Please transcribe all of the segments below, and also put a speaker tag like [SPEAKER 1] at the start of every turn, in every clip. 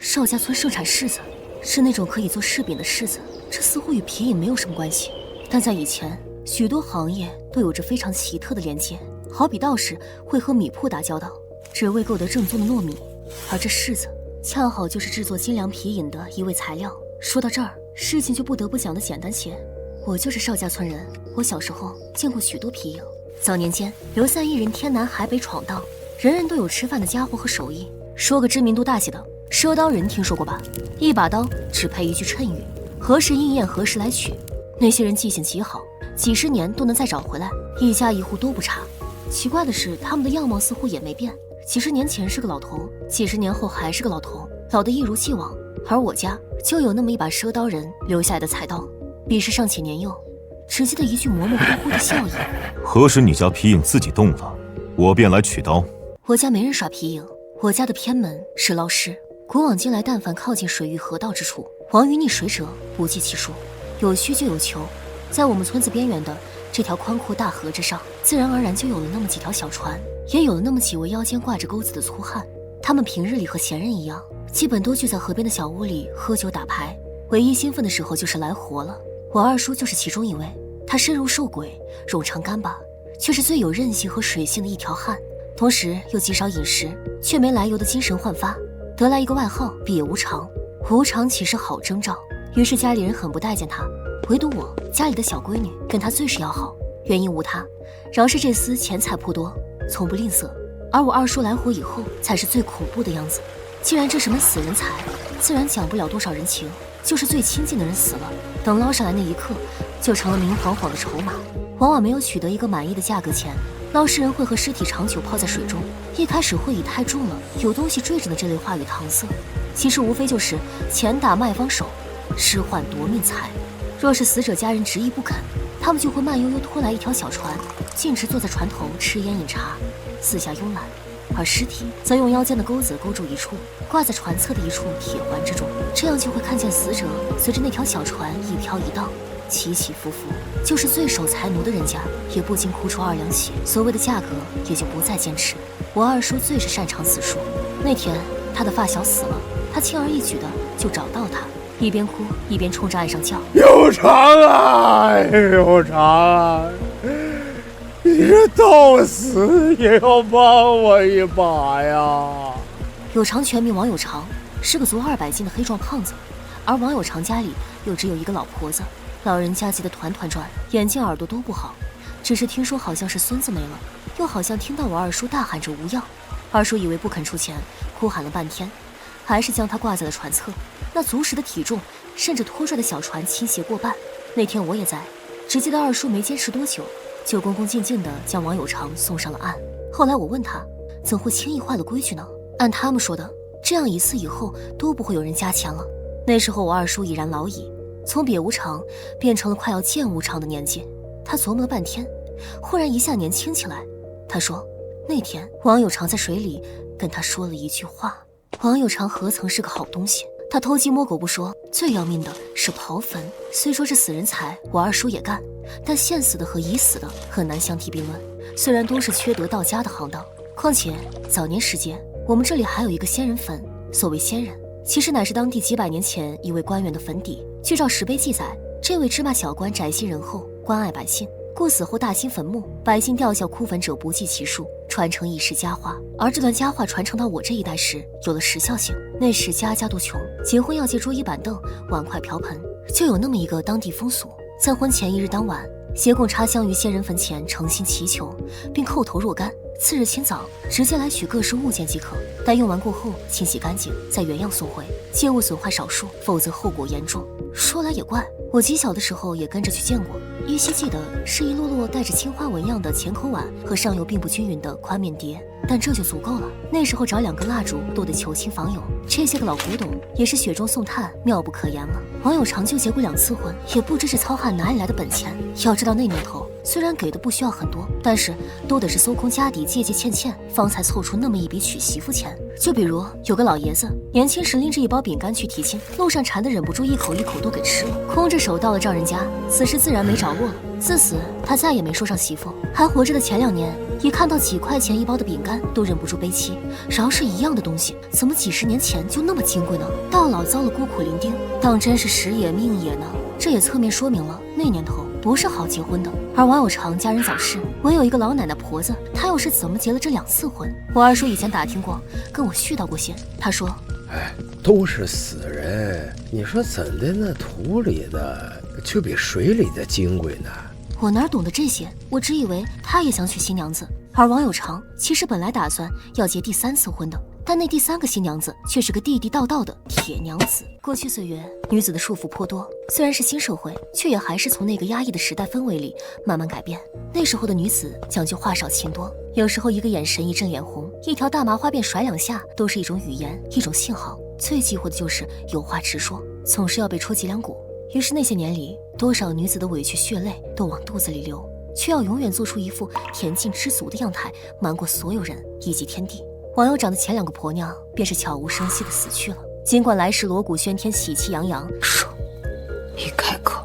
[SPEAKER 1] 邵家村盛产柿子，是那种可以做柿饼的柿子，这似乎与皮影没有什么关系。但在以前，许多行业都有着非常奇特的连接，好比道士会和米铺打交道，只为购得正宗的糯米，而这柿子恰好就是制作精良皮影的一味材料。说到这儿，事情就不得不讲得简单些。我就是邵家村人，我小时候见过许多皮影。早年间，刘三一人天南海北闯荡，人人都有吃饭的家伙和手艺。说个知名度大些的，赊刀人听说过吧？一把刀只配一句谶语，何时应验何时来取。那些人记性极好，几十年都能再找回来，一家一户都不差。奇怪的是，他们的样貌似乎也没变，几十年前是个老头，几十年后还是个老头，老得一如既往。而我家就有那么一把赊刀人留下来的菜刀，彼时尚且年幼，只记得一句模模糊糊的笑意。
[SPEAKER 2] 何时你家皮影自己动了，我便来取刀。
[SPEAKER 1] 我家没人耍皮影，我家的偏门是捞尸。古往今来，但凡靠近水域河道之处，亡于溺水者不计其数，有需就有求。在我们村子边缘的这条宽阔大河之上，自然而然就有了那么几条小船，也有了那么几位腰间挂着钩子的粗汉。他们平日里和闲人一样，基本都聚在河边的小屋里喝酒打牌，唯一兴奋的时候就是来活了。我二叔就是其中一位，他身如兽鬼，肉长干巴，却是最有韧性和水性的一条汉，同时又极少饮食，却没来由的精神焕发，得来一个外号毕无常。无常岂是好征兆？于是家里人很不待见他，唯独我家里的小闺女跟他最是要好，原因无他，饶是这厮钱财颇多，从不吝啬。而我二叔来活以后，才是最恐怖的样子。既然这是门死人财，自然讲不了多少人情，就是最亲近的人死了，等捞上来那一刻，就成了明晃晃的筹码。往往没有取得一个满意的价格前，捞尸人会和尸体长久泡在水中，一开始会以太重了，有东西坠着的这类话语搪塞，其实无非就是钱打卖方手，尸换夺命财。若是死者家人执意不肯，他们就会慢悠悠拖来一条小船，径直坐在船头吃烟饮茶，四下慵懒，而尸体则用腰间的钩子勾住一处，挂在船侧的一处铁环之中，这样就会看见死者随着那条小船一飘一荡，起起伏伏，就是最守财奴的人家也不禁哭出二两血，所谓的价格也就不再坚持。我二叔最是擅长此术，那天他的发小死了，他轻而易举的就找到他，一边哭一边冲着岸上叫：
[SPEAKER 3] 有常啊，有常啊，你这到死也要帮我一把呀！
[SPEAKER 1] 有常全名王有常，是个足200斤的黑壮胖子，而王有常家里又只有一个老婆子，老人家急得团团转，眼睛耳朵都不好，只是听说好像是孙子没了，又好像听到我二叔大喊着无恙。二叔以为不肯出钱，哭喊了半天，还是将他挂在了船侧，那足石的体重甚至拖拽的小船倾斜过半。那天我也在，只记得二叔没坚持多久，就恭恭敬敬地将王有常送上了岸。后来我问他，怎会轻易坏了规矩呢？按他们说的，这样一次以后都不会有人加钱了。那时候我二叔已然老矣，从瘪无常变成了快要见无常的年纪。他琢磨了半天，忽然一下年轻起来。他说，那天王有常在水里跟他说了一句话。王有常何曾是个好东西，他偷鸡摸狗不说，最要命的是刨坟。虽说这死人财我二叔也干，但现死的和已死的很难相提并论，虽然都是缺德到家的行当。况且早年时节，我们这里还有一个仙人坟，所谓仙人，其实乃是当地几百年前一位官员的坟邸。据照石碑记载，这位芝麻小官宅心仁厚，关爱百姓，故死后大兴坟墓，百姓吊孝哭坟者不计其数，传承一世佳话。而这段佳话传承到我这一代时，有了时效性。那时家家都穷，结婚要借桌椅板凳、碗筷瓢盆，就有那么一个当地风俗，在婚前一日当晚，携供插香于先人坟前，诚心祈求，并叩头若干。次日清早，直接来取各式物件即可，待用完过后清洗干净，再原样送回，切勿损坏少数，否则后果严重。说来也怪，我极小的时候也跟着去见过，依稀记得是一摞摞带着青花纹样的前口碗和上游并不均匀的宽面碟，但这就足够了。那时候找2根蜡烛都得求亲访友，这些个老古董也是雪中送炭，妙不可言了。王有常就结过2次婚，也不知这糙汉哪里来的本钱。要知道那年头，虽然给的不需要很多，但是都得是搜空家底借借欠欠，方才凑出那么一笔娶媳妇钱。就比如有个老爷子，年轻时拎着一包饼干去提亲，路上馋得忍不住一口一口都给吃了，空着手到了丈人家，此时自然没着落了。自此他再也没说上媳妇。还活着的前2年，一看到几块钱一包的饼干都忍不住悲戚，饶是一样的东西，怎么几10年前就那么金贵呢？到老遭了孤苦伶仃，当真是时也命也呢。这也侧面说明了那年头不是好结婚的。而王有常家人早逝，唯有一个老奶奶婆子，她又是怎么结了这2次婚？我二叔以前打听过，跟我絮叨过些。他说，
[SPEAKER 3] 都是死人，你说怎的那土里的就比水里的金贵呢？
[SPEAKER 1] 我哪懂得这些，我只以为他也想娶新娘子。而王有常其实本来打算要结第3次婚的，但那第3个新娘子却是个地地道道的铁娘子。过去岁月，女子的束缚颇多，虽然是新社会，却也还是从那个压抑的时代氛围里慢慢改变。那时候的女子讲究话少情多，有时候一个眼神，一阵脸红，一条大麻花辫甩2下，都是一种语言，一种信号。最忌讳的就是有话直说，总是要被戳脊梁骨。于是那些年里，多少女子的委屈血泪都往肚子里流，却要永远做出一副恬静知足的样态，瞒过所有人以及天地。王有长的前2个婆娘便是悄无声息地死去了。尽管来时锣鼓喧天，喜气洋洋，说一开口，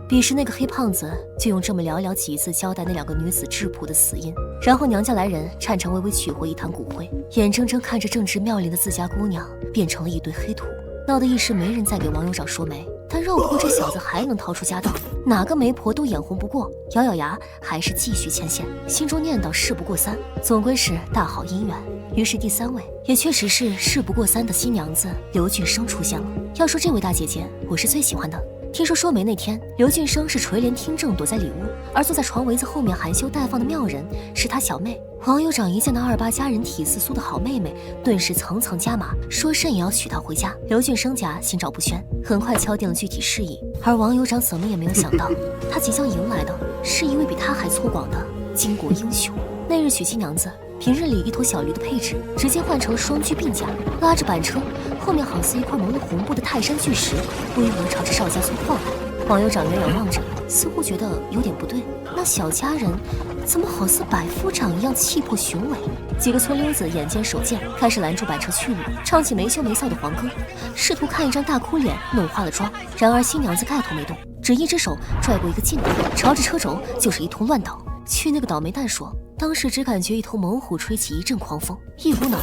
[SPEAKER 1] 彼时那个黑胖子就用这么寥寥几字交代那2个女子质朴的死因。然后娘家来人颤颤巍巍取回一坛骨灰，眼睁睁看着正值妙龄的自家姑娘变成了一堆黑土，闹得一时没人再给王有长说媒。但肉婆这小子还能掏出家当，哪个媒婆都眼红不过，咬咬牙还是继续牵线，心中念叨事不过3，总归是大好姻缘。于是第3位，也确实是事不过3的新娘子刘俊生出现了。要说这位大姐姐，我是最喜欢的。听说媒那天，刘俊生是垂帘听政，躲在里屋，而坐在床围子后面含羞待放的妙人是他小妹。王有长一见那2-8佳人体似酥的好妹妹，顿时层层加码，说甚也要娶她回家。刘俊生家心照不宣，很快敲定了具体事宜。而王有长怎么也没有想到，他即将迎来的是一位比他还粗犷的巾帼英雄。那日娶新娘子，平日里一头小驴的配置直接换成了双驹并驾，拉着板车，后面好似一块蒙了红布的泰山巨石，巍峨朝着邵家村晃来。王有长远远望着，似乎觉得有点不对，那小家人怎么好似百夫长一样气魄雄伟？几个村溜子眼尖手贱，开始拦住板车去路，唱起没羞没臊的黄歌，试图看一张大哭脸弄花了妆。然而新娘子盖头没动，只一只手拽过一个镜子，朝着车轴就是一通乱倒。据那个倒霉蛋说，当时只感觉一头猛虎吹起一阵狂风，一股脑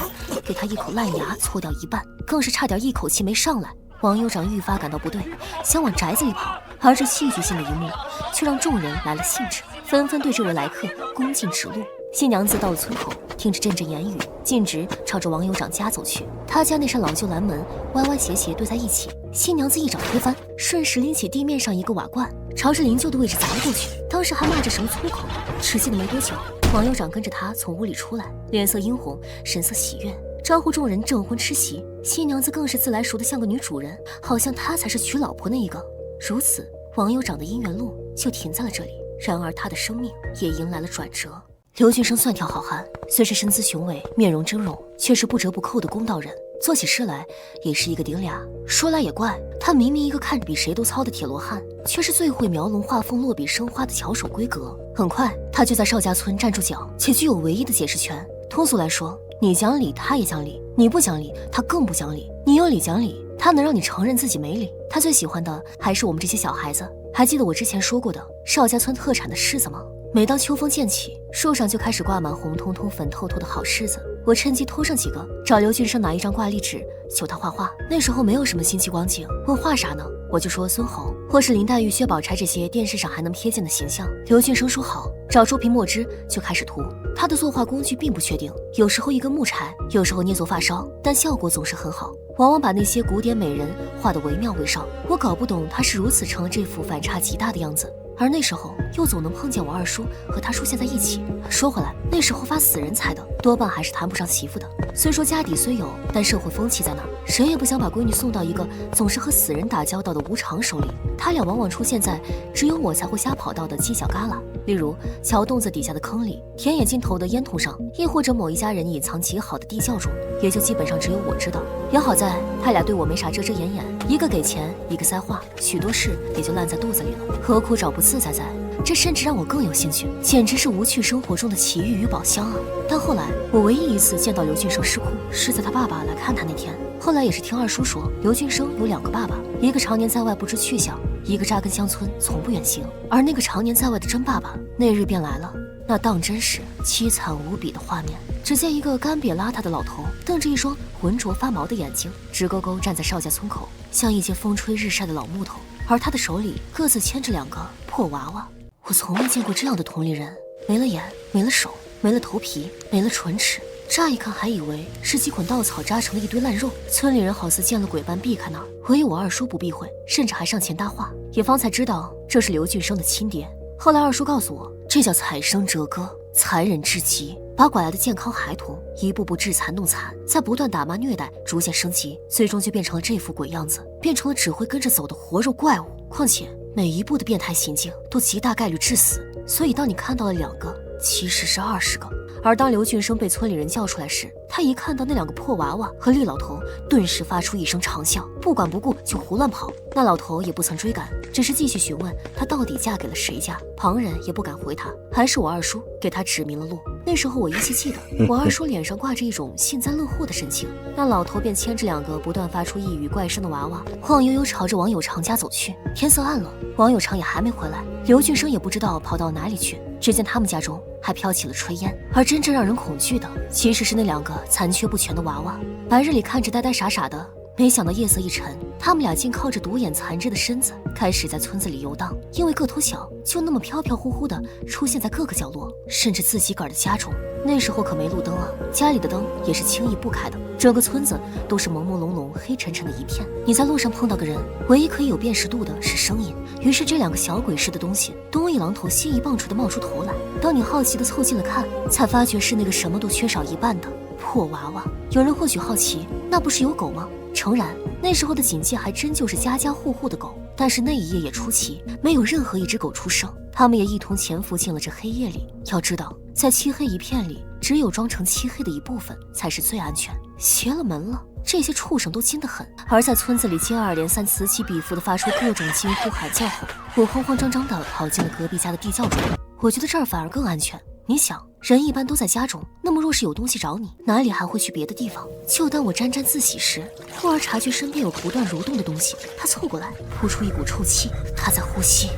[SPEAKER 1] 给他一口烂牙搓掉一半，更是差点一口气没上来。王有长愈发感到不对，想往宅子里跑，而这戏剧性的一幕却让众人来了兴致，纷纷对这位来客恭敬指路。新娘子到了村口，听着阵阵言语，径直朝着王有长家走去。他家那扇老旧蓝门歪歪斜斜对在一起，新娘子一掌推翻，顺势拎起地面上一个瓦罐，朝着灵柩的位置砸了过去，当时还骂着什么粗口。只记得没多久，王有长跟着他从屋里出来，脸色殷红，神色喜悦，招呼众人证婚吃席。新娘子更是自来熟的像个女主人，好像她才是娶老婆那一个。如此，王有长的姻缘路就停在了这里。然而他的生命也迎来了转折。刘俊生算条好汉，虽是身姿雄伟，面容峥嵘，却是不折不扣的公道人，做起事来也是一个顶俩。说来也怪，他明明一个看着比谁都糙的铁罗汉，却是最会描龙画凤、落笔生花的巧手闺阁。很快他就在邵家村站住脚，且具有唯一的解释权。通俗来说，你讲理他也讲理，你不讲理他更不讲理，你有理讲理，他能让你承认自己没理。他最喜欢的还是我们这些小孩子。还记得我之前说过的邵家村特产的柿子吗？每当秋风渐起，树上就开始挂满红彤彤粉透透的好柿子。我趁机偷上几个，找刘俊生拿一张挂历纸求他画画。那时候没有什么新奇光景，问画啥呢，我就说孙猴或是林黛玉、薛宝钗这些电视上还能瞥见的形象。刘俊生说好，找出瓶墨汁就开始涂。他的作画工具并不确定，有时候一根木柴，有时候捏作发梢，但效果总是很好，往往把那些古典美人画得惟妙惟肖。我搞不懂他是如此成了这副反差极大的样子。而那时候又总能碰见我二叔和他出现在一起。说回来，那时候发死人财的多半还是谈不上媳妇的。虽说家底虽有，但社会风气在那儿，谁也不想把闺女送到一个总是和死人打交道的无常手里。他俩往往出现在只有我才会瞎跑到的犄角旮旯，例如桥洞子底下的坑里，田野尽头的烟囱上，亦或者某一家人隐藏极好的地窖中，也就基本上只有我知道。也好在他俩对我没啥遮遮掩掩，一个给钱，一个塞话，许多事也就烂在肚子里了，何苦找不自在在？这甚至让我更有兴趣，简直是无趣生活中的奇遇与宝箱啊！但后来我唯一一次见到刘俊生失控，是在他爸爸来看他那天。后来也是听二叔说，刘俊生有2个爸爸，一个常年在外不知去向，一个扎根乡村从不远行。而那个常年在外的真爸爸，那日便来了。那当真是凄惨无比的画面。只见一个干瘪邋遢的老头，瞪着一双浑浊发毛的眼睛，直勾勾站在邵家村口，像一截风吹日晒的老木头。而他的手里各自牵着2个破娃娃。我从未见过这样的同龄人，没了眼，没了手，没了头皮，没了唇齿。乍一看还以为是几捆稻草扎成了一堆烂肉，村里人好似见了鬼般避开那儿。唯有我二叔不避讳，甚至还上前搭话，也方才知道这是刘俊生的亲爹。后来二叔告诉我，这叫采生折割，残忍至极，把拐来的健康孩童一步步致残弄残，再不断打骂虐待，逐渐升级，最终就变成了这副鬼样子，变成了只会跟着走的活肉怪物。况且每一步的变态行径都极大概率致死，所以当你看到了2个，其实是20个。而当刘俊生被村里人叫出来时，他一看到那2个破娃娃和厉老头，顿时发出一声长啸，不管不顾就胡乱跑。那老头也不曾追赶，只是继续询问他到底嫁给了谁家。旁人也不敢回他，还是我二叔给他指明了路。那时候我依稀记得，我二叔脸上挂着一种幸灾乐祸的神情。那老头便牵着2个不断发出异语怪声的娃娃，晃悠悠朝着王有常家走去。天色暗了，王有常也还没回来，刘俊生也不知道跑到哪里去。只见他们家中还飘起了炊烟，而真正让人恐惧的，其实是那2个残缺不全的娃娃。白日里看着呆呆傻傻的，没想到夜色一沉，他们俩竟靠着独眼残肢的身子，开始在村子里游荡。因为个头小，就那么飘飘忽忽的出现在各个角落，甚至自己个儿的家中。那时候可没路灯啊，家里的灯也是轻易不开的，整个村子都是朦朦胧胧、黑沉沉的一片。你在路上碰到个人，唯一可以有辨识度的是声音。于是这2个小鬼似的东西东一榔头西一棒槌的冒出头来。当你好奇的凑近了看，才发觉是那个什么都缺少一半的破娃娃。有人或许好奇，那不是有狗吗？诚然，那时候的警戒还真就是家家户户的狗，但是那一夜也出奇，没有任何一只狗出声。他们也一同潜伏进了这黑夜里。要知道，在漆黑一片里，只有装成漆黑的一部分才是最安全。邪了门了，这些畜生都精得很。而在村子里接二连三此起彼伏地发出各种惊呼喊叫后，我慌慌张张地跑进了隔壁家的地窖中。我觉得这儿反而更安全。你想，人一般都在家中，那么若是有东西找你，哪里还会去别的地方？就当我沾沾自喜时，忽而察觉身边有个不断蠕动的东西，它凑过来，扑出一股臭气，它在呼吸。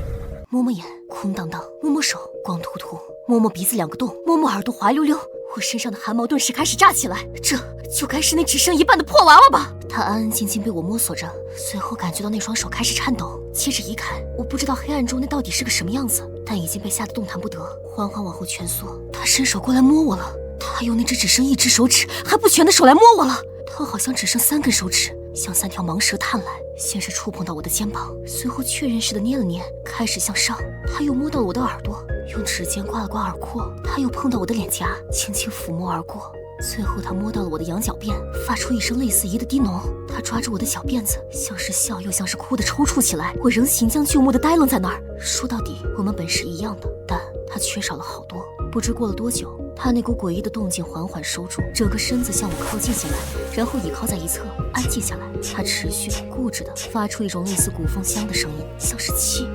[SPEAKER 1] 摸摸眼，空荡荡；摸摸手，光秃秃；摸摸鼻子2个洞；摸摸耳朵，滑溜溜。我身上的汗毛顿时开始炸起来，这就该是那只剩一半的破娃娃吧？它安安静静被我摸索着，随后感觉到那双手开始颤抖，接着移开。我不知道黑暗中那到底是个什么样子，但已经被吓得动弹不得，缓缓往后蜷缩。他伸手过来摸我了，他用那只剩1只手指还不全的手来摸我了。他好像只剩3根手指，像3条蟒蛇探来，先是触碰到我的肩膀，随后确认似的捏了捏，开始向上。他又摸到了我的耳朵，用指尖刮了刮耳廓。他又碰到我的脸颊，轻轻抚摸而过。最后他摸到了我的羊角辫，发出一声类似“咦”的低哝。他抓住我的小辫子，像是笑又像是哭的抽搐起来。我仍行将就木的呆愣在那儿。说到底，我们本是一样的，但他缺少了好多。不知过了多久，他那股诡异的动静缓缓收住，整个身子向我靠近进来，然后倚靠在一侧，安静下来。他持续固执地发出一种类似鼓风箱的声音，像是气。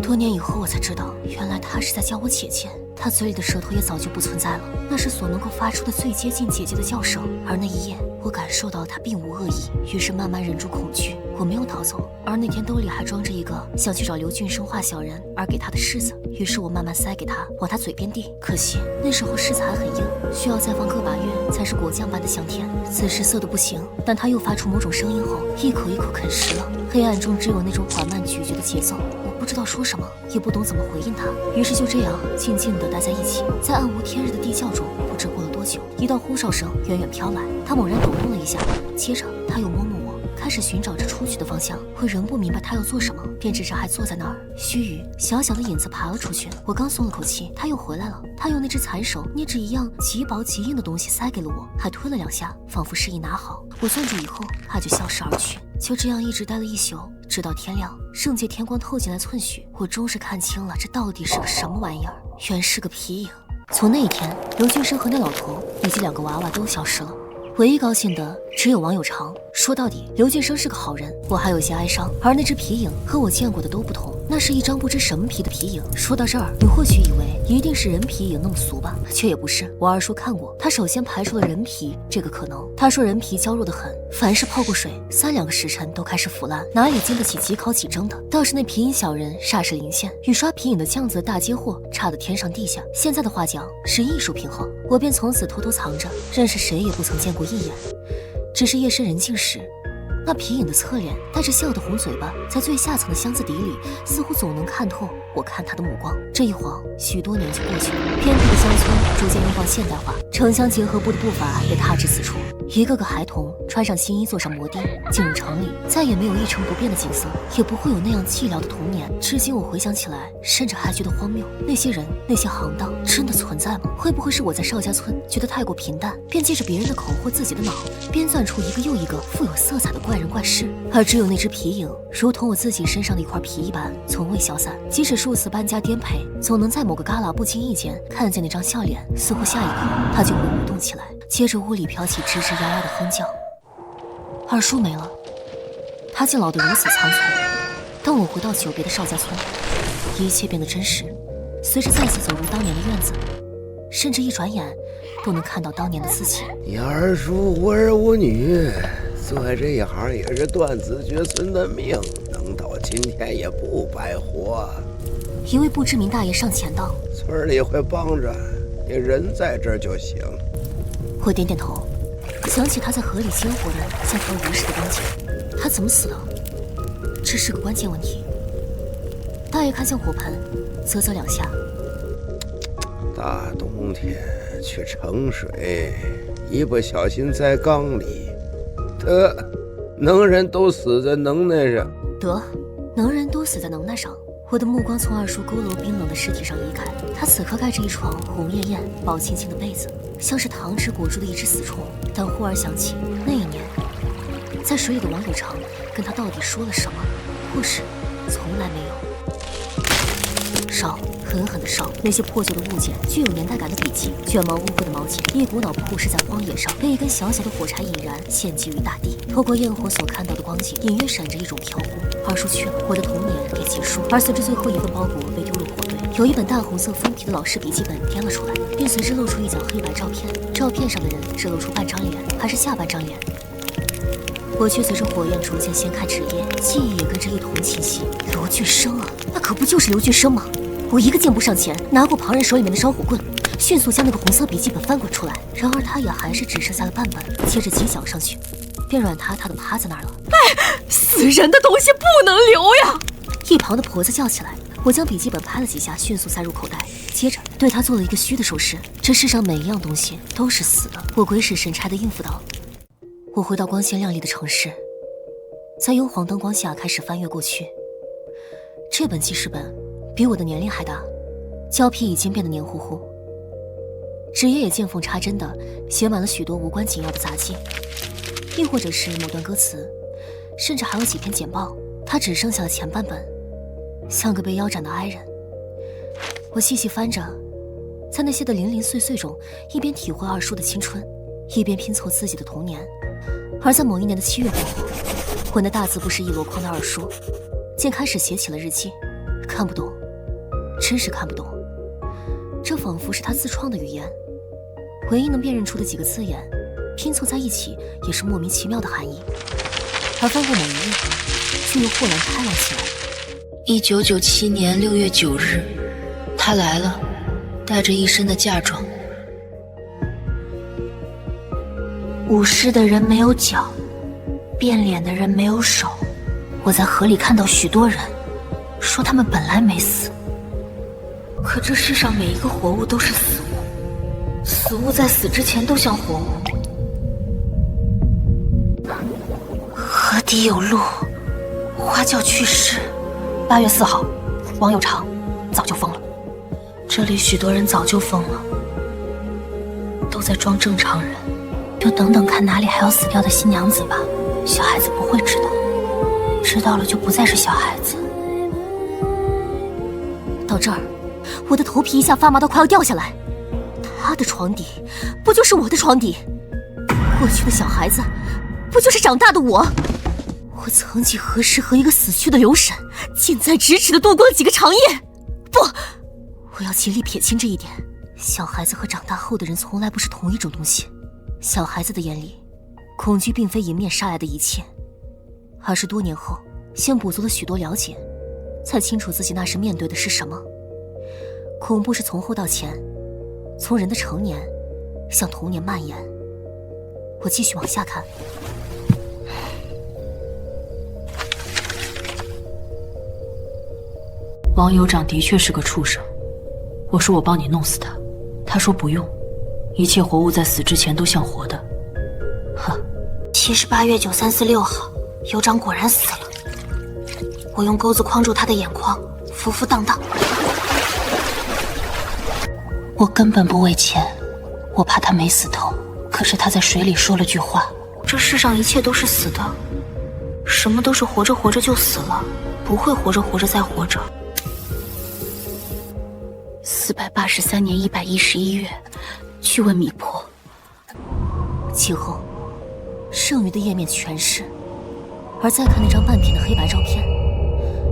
[SPEAKER 1] 多年以后我才知道，原来他是在叫我姐姐。他嘴里的舌头也早就不存在了，那是所能够发出的最接近姐姐的叫声。而那一夜，我感受到他并无恶意，于是慢慢忍住恐惧，我没有逃走。而那天兜里还装着一个想去找刘俊生画小人而给他的柿子，于是我慢慢塞给他，往他嘴边递。可惜那时候柿子还很硬，需要再放个把月才是果酱般的香甜。此时涩得不行，但他又发出某种声音后，一口一口啃食了。黑暗中只有那种缓慢咀嚼的节奏，我不知道说什么，也不懂怎么回应他，于是就这样静静地待在一起。在暗无天日的地窖中，不知过了多久，一道呼哨声远远飘来，他猛然抖动了一下，接着他又摸摸我，开始寻找着出去的方向。我仍不明白他要做什么，便只是还坐在那儿。须臾，小小的影子爬了出去，我刚松了口气，他又回来了。他用那只残手捏着一样极薄极硬的东西塞给了我，还推了2下，仿佛示意拿好。我攥住以后，他就消失而去。就这样一直待了一宿，直到天亮。圣界天光透进来寸许，我终是看清了这到底是个什么玩意儿，原是个皮影。从那一天，刘俊生和那老头以及2个娃娃都消失了。唯一高兴的只有王有常。说到底，刘俊生是个好人，我还有些哀伤。而那只皮影和我见过的都不同，那是一张不知什么皮的皮影。说到这儿，你或许以为一定是人皮影那么俗吧，却也不是。我二叔看过，他首先排除了人皮这个可能。他说人皮娇弱得很，凡是泡过水，3-2个时辰都开始腐烂，哪里经得起即烤即蒸的？倒是那皮影小人煞是灵现，与刷皮影的酱子大接货差得天上地下。现在的话讲是艺术品后，我便从此偷偷藏着，认识谁也不曾见过一眼。只是夜深人静时，那皮影的侧脸带着笑的红嘴巴，在最下层的箱子底里，似乎总能看透我看他的目光。这一晃，许多年就过去了，偏僻的乡村逐渐拥抱现代化，城乡结合部的步伐也踏至此处。一个个孩童穿上新衣，坐上摩的，进入城里，再也没有一成不变的景色，也不会有那样寂寥的童年。至今我回想起来，甚至还觉得荒谬。那些人，那些行当，真的存在吗？会不会是我在邵家村觉得太过平淡，便借着别人的口或自己的脑，编撰出一个又一个富有色彩的怪人怪事？而只有那只皮影，如同我自己身上的一块皮一般，从未消散。即使数次搬家颠沛，总能在某个旮旯不经意间看见那张笑脸，似乎下一刻它就会舞动起来。接着屋里飘起吱吱呀呀的哼叫。二叔没了，他竟老得如此仓促。当我回到久别的邵家村，一切变得真实。随着再次走入当年的院子，甚至一转眼都能看到当年的自己。
[SPEAKER 3] 你二叔无儿无女，做这一行也是断子绝孙的命，能到今天也不白活。
[SPEAKER 1] 一位不知名大爷上前道：“
[SPEAKER 3] 村里会帮着，你人在这儿就行。”
[SPEAKER 1] 我点点头，想起他在河里鲜活的像条鱼似的光景，他怎么死的？这是个关键问题。大爷看向火盆，啧啧两下。
[SPEAKER 3] 大冬天去盛水，一不小心在缸里，得，能人都死在能耐上。
[SPEAKER 1] 得，能人都死在能耐上。我的目光从二叔佝偻冰冷的尸体上移开，他此刻盖着一床红艳艳、薄青青的被子，像是糖纸裹住的一只死虫。但忽而想起那一年，在水里的王有常跟他到底说了什么，或是从来没有。烧，狠狠的烧！那些破旧的物件，具有年代感的笔记，卷毛污秽的毛巾，一股脑曝尸在荒野上，被一根小小的火柴引燃，献祭于大地。透过焰火所看到的光景，隐约闪着一种飘忽。二叔去了，我的童年也结束。而随着最后一份包裹被丢入火堆，有一本大红色封皮的老式笔记本颠了出来，并随之露出一张黑白照片。照片上的人只露出半张脸，还是下半张脸。我却随着火焰逐渐掀开纸页，记忆也跟着一同清晰。刘俊生啊，那可不就是刘俊生吗？我一个箭步上前，拿过旁人手里面的烧火棍，迅速将那个红色笔记本翻滚出来。然而他也还是只剩下了半本，接着几脚上去，便软塌塌的趴在那儿了。
[SPEAKER 4] 哎，死人的东西不能留呀！
[SPEAKER 1] 一旁的婆子叫起来。我将笔记本拍了几下，迅速塞入口袋，接着对他做了一个虚的手势。这世上每一样东西都是死的。我鬼使神差地应付道。我回到光鲜亮丽的城市，在幽黄灯光下开始翻阅过去。这本记事本比我的年龄还大，胶皮已经变得黏糊糊，纸页也见缝插针的写满了许多无关紧要的杂记，亦或者是某段歌词，甚至还有几篇简报。它只剩下了前半本，像个被腰斩的哀人。我细细翻着，在那些的零零碎碎中，一边体会二叔的青春，一边拼凑自己的童年。而在某一年的7月过后，我那大字不识一箩筐的二叔竟开始写起了日记。看不懂，真是看不懂。这仿佛是他自创的语言，唯一能辨认出的几个字眼，拼凑在一起也是莫名其妙的含义。而翻过某一页，却又豁然开朗起来。
[SPEAKER 4] 1997年6月9日，他来了，带着一身的嫁妆。舞狮的人没有脚，变脸的人没有手。我在河里看到许多人，说他们本来没死。可这世上每一个活物都是死物，死物在死之前都像活物。河底有路，花轿去世。8月4号，王有常早就疯了。这里许多人早就疯了，都在装正常人。就等等看哪里还有死掉的新娘子吧，小孩子不会知道，知道了就不再是小孩子。
[SPEAKER 1] 到这儿，我的头皮一下发麻到快要掉下来。他的床底不就是我的床底？过去的小孩子不就是长大的我？我曾几何时和一个死去的刘婶近在咫尺的度过了几个长夜。不，我要尽力撇清这一点。小孩子和长大后的人从来不是同一种东西。小孩子的眼里，恐惧并非迎面杀来的一切，而是多年后先补足了许多了解，才清楚自己那时面对的是什么。恐怖是从后到前，从人的成年向童年蔓延。我继续往下看。
[SPEAKER 4] 王酋长的确是个畜生，我说我帮你弄死他，他说不用，一切活物在死之前都像活的。哼。78月9346号，酋长果然死了。我用钩子框住他的眼眶，浮浮荡荡。我根本不为钱，我怕他没死透。可是他在水里说了句话：这世上一切都是死的，什么都是活着活着就死了，不会活着活着再活着。483年111月，去问米婆。
[SPEAKER 1] 其后，剩余的页面全是，而再看那张半片的黑白照片，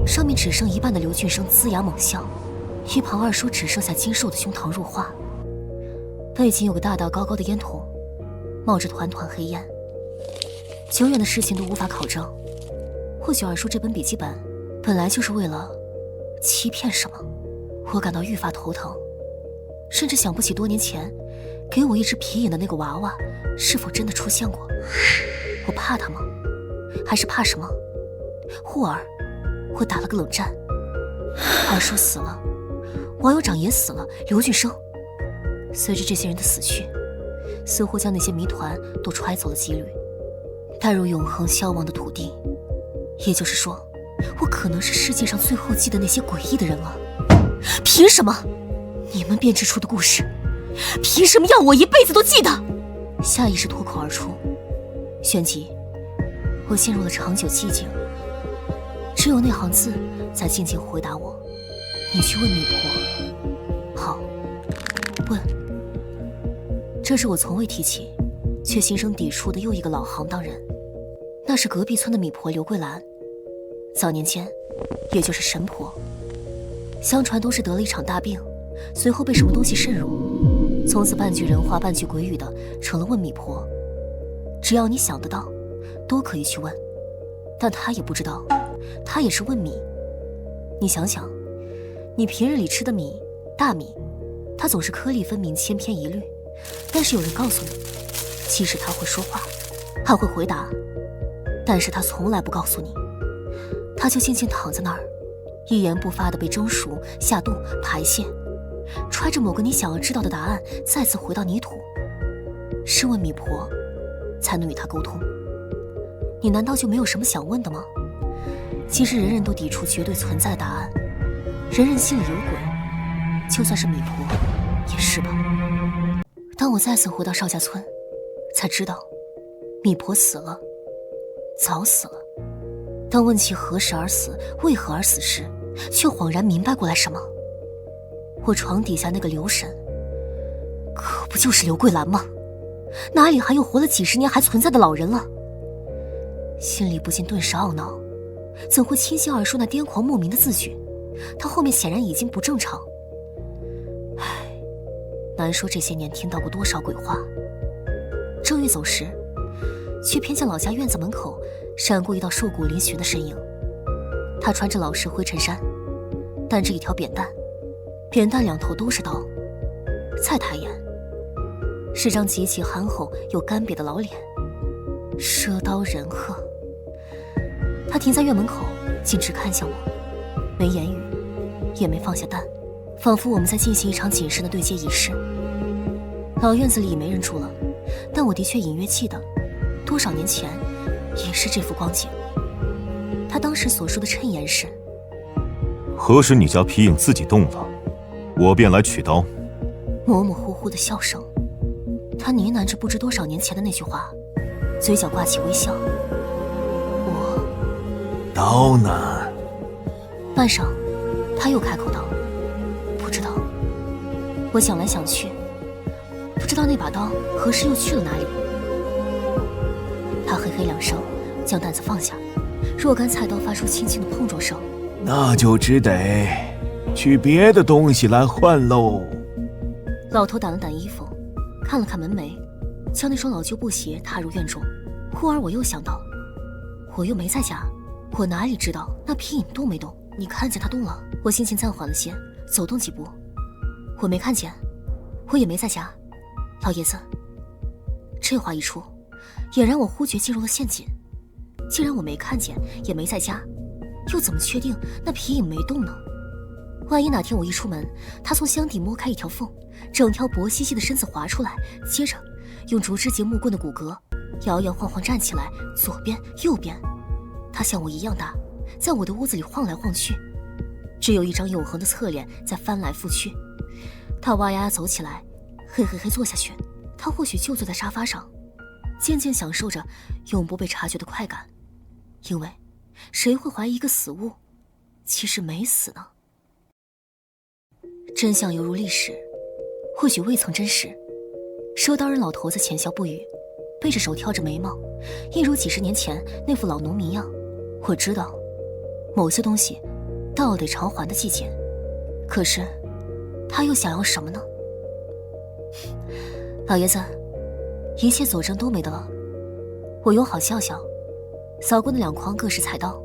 [SPEAKER 1] 上面只剩一半的刘俊生龇牙猛笑，一旁二叔只剩下精瘦的胸膛入画，背景有个大大高高的烟筒，冒着团团黑烟。久远的事情都无法考证，或许二叔这本笔记本本来就是为了欺骗什么。我感到愈发头疼，甚至想不起多年前给我一只皮影的那个娃娃是否真的出现过。我怕他吗？还是怕什么？忽而我打了个冷战。二叔死了，王酋长也死了，刘俊生。随着这些人的死去，似乎将那些谜团都揣走了几缕，带入永恒消亡的土地。也就是说，我可能是世界上最后记得那些诡异的人了。凭什么？你们编织出的故事，凭什么要我一辈子都记得？下意识脱口而出，旋即我陷入了长久寂静，只有那行字在静静回答我：你去问米婆。好，问。这是我从未提起，却心生抵触的又一个老行当人。那是隔壁村的米婆刘桂兰。早年间，也就是神婆，相传都是得了一场大病，随后被什么东西渗入，从此半句人话半句鬼语的成了问米婆。只要你想得到，都可以去问。但她也不知道，她也是问米。你想想，你平日里吃的米，大米，它总是颗粒分明，千篇一律。但是有人告诉你，其实它会说话，还会回答，但是它从来不告诉你。它就静静躺在那儿，一言不发地被蒸熟、下肚、排泄，揣着某个你想要知道的答案，再次回到泥土。试问米婆，才能与他沟通。你难道就没有什么想问的吗？其实人人都抵触绝对存在的答案，人人心里有鬼，就算是米婆也是吧。当我再次回到邵家村，才知道米婆死了，早死了。当问起何时而死，为何而死时，却恍然明白过来什么。我床底下那个刘婶，可不就是刘桂兰吗？哪里还有活了几十年还存在的老人了？心里不禁顿时懊恼，怎会轻信二叔那癫狂莫名的字句？他后面显然已经不正常。唉，难说这些年听到过多少鬼话。正欲走时，却偏见老家院子门口闪过一道瘦骨嶙峋的身影。他穿着老式灰衬衫，担着一条扁担，扁担两头都是刀。再抬眼，是张极其憨厚又干瘪的老脸，赊刀人鹤。他停在院门口，径直看向我，没言语，也没放下担，仿佛我们在进行一场谨慎的对接仪式。老院子里已没人住了，但我的确隐约记得，多少年前也是这副光景。他当时所说的谶言是：
[SPEAKER 2] 何时你家皮影自己动了，我便来取刀。
[SPEAKER 1] 模模糊糊的笑声，他呢喃着不知多少年前的那句话，嘴角挂起微笑。我
[SPEAKER 2] 刀呢？
[SPEAKER 1] 半晌，他又开口道：不知道。我想来想去，不知道那把刀何时又去了哪里。他嘿嘿两声，将担子放下，若干菜刀发出轻轻的碰撞声。
[SPEAKER 5] 那就只得取别的东西来换喽。
[SPEAKER 1] 老头掸了掸衣服，看了看门楣，将那双老旧布鞋踏入院中。忽而我又想到，我又没在家，我哪里知道那皮影动没动？你看见他动了？我心情暂缓了些，走动几步。我没看见，我也没在家。老爷子，这话一出，俨然我忽觉进入了陷阱。既然我没看见，也没在家，又怎么确定那皮影没动呢？万一哪天我一出门，他从箱底摸开一条缝，整条薄兮兮的身子滑出来，接着用竹枝节木棍的骨骼摇摇晃晃站起来，左边右边，他像我一样大，在我的屋子里晃来晃去，只有一张永恒的侧脸在翻来覆去。他哇呀呀走起来，嘿嘿嘿坐下去，他或许就坐在沙发上，渐渐享受着永不被察觉的快感。因为谁会怀疑一个死物其实没死呢？真相犹如历史，或许未曾真实。收刀人老头子浅笑不语，背着手挑着眉毛，一如几十年前那副老农民样。我知道某些东西到得偿还的季节，可是他又想要什么呢？老爷子，一切佐证都没得了。我友好笑笑，扫过那2筐各式菜刀，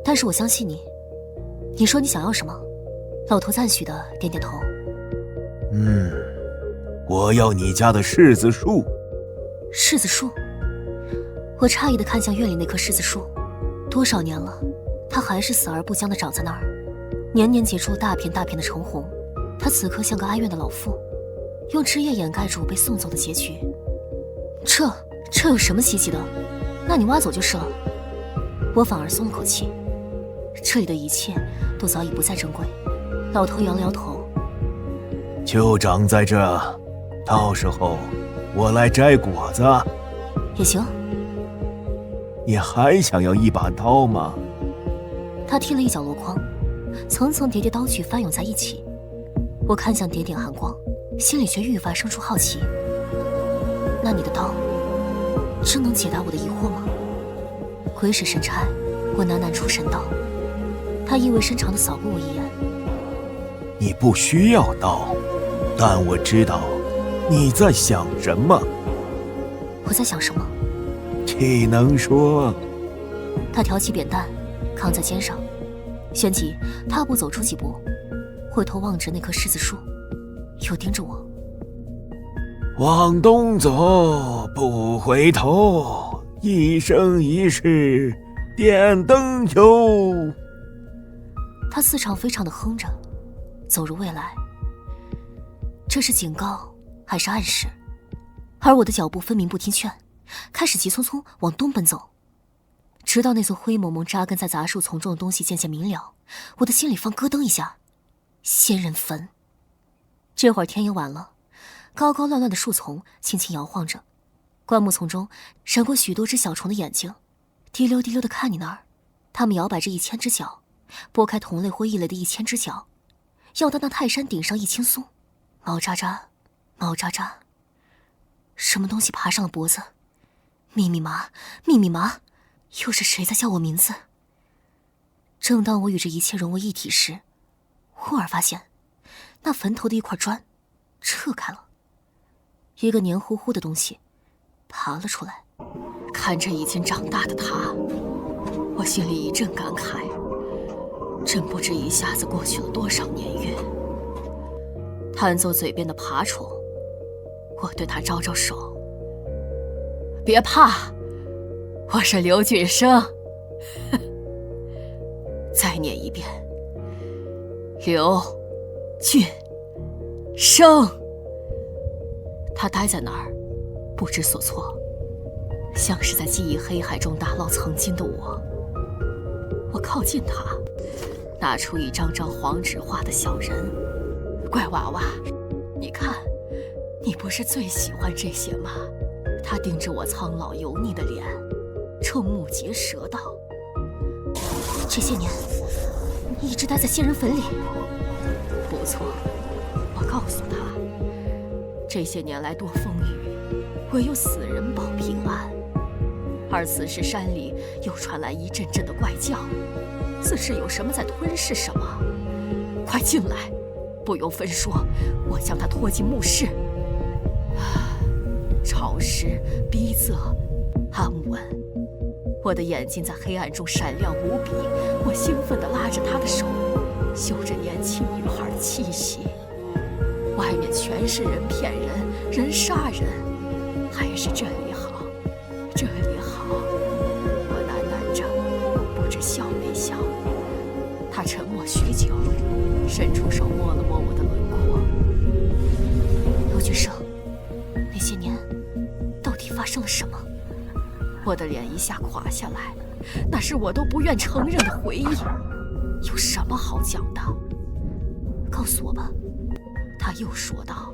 [SPEAKER 1] 但是我相信你。你说你想要什么？老头赞许的点点头。
[SPEAKER 5] 我要你家的柿子树。
[SPEAKER 1] 柿子树？我诧异的看向院里那棵柿子树，多少年了，它还是死而不僵的长在那儿，年年结出大片大片的橙红。它此刻像个哀怨的老妇，用枝叶掩盖住被送走的结局。这有什么稀奇的？那你挖走就是了。我反而松了口气，这里的一切都早已不再珍贵。老头摇了摇头，
[SPEAKER 5] 就长在这，到时候我来摘果子
[SPEAKER 1] 也行。
[SPEAKER 5] 你还想要一把刀吗？
[SPEAKER 1] 他踢了一脚箩筐，层层叠叠刀具翻涌在一起。我看向点点寒光，心里却愈发生出好奇。那你的刀真能解答我的疑惑吗？鬼使神差，我喃喃出神道。他意味深长地扫过我一眼。
[SPEAKER 5] 你不需要刀，但我知道你在想什么。
[SPEAKER 1] 我在想什么？
[SPEAKER 5] 岂能说？
[SPEAKER 1] 他挑起扁担，扛在肩上，旋即踏步走出几步，回头望着那棵柿子树，又盯着我。
[SPEAKER 5] 往东走，不回头，一生一世点灯油。
[SPEAKER 1] 他似唱非唱地哼着，走入未来。这是警告还是暗示？而我的脚步分明不听劝，开始急匆匆往东奔走，直到那座灰蒙蒙扎根在杂树丛中的东西渐渐明了，我的心里方咯噔一下。仙人坟。这会儿天也晚了，高高乱乱的树丛轻轻摇晃着，灌木丛中闪过许多只小虫的眼睛，滴溜滴溜地看你那儿。它们摇摆着1000只脚，拨开同类或异类的1000只脚，要到那泰山顶上一轻松，毛扎扎，毛扎扎。什么东西爬上了脖子？密密麻，密密麻，又是谁在叫我名字？正当我与这一切融为一体时，忽而发现，那坟头的一块砖撤开了，一个黏糊糊的东西爬了出来。看着已经长大的他，我心里一阵感慨，真不知一下子过去了多少年月。探奏嘴边的爬虫，我对他招招手：“别怕，我是刘俊生。”再念一遍：刘俊生。他呆在那儿，不知所措，像是在记忆黑海中打捞曾经的我。我靠近他，拿出一张张黄纸画的小人。乖娃娃，你看，你不是最喜欢这些吗？他盯着我苍老油腻的脸，瞠目结舌道：“这些年，你一直待在仙人坟里。”不错，我告诉他，这些年来多风雨，唯有死人保平安。而此时山里又传来一阵阵的怪叫，似是有什么在吞噬什么。快进来！不由分说，我将他拖进墓室。潮湿、逼仄、安稳，我的眼睛在黑暗中闪亮无比。我兴奋地拉着他的手，嗅着年轻女孩的气息。外面全是人骗人，人杀人，还是这里好，这里好。我喃喃着，不知笑没笑。他沉默许久，伸出手摸了摸我的轮廓。罗俊生，那些年到底发生了什么？我的脸一下垮下来，那是我都不愿承认的回忆。有什么好讲的？告诉我吧。他又说道。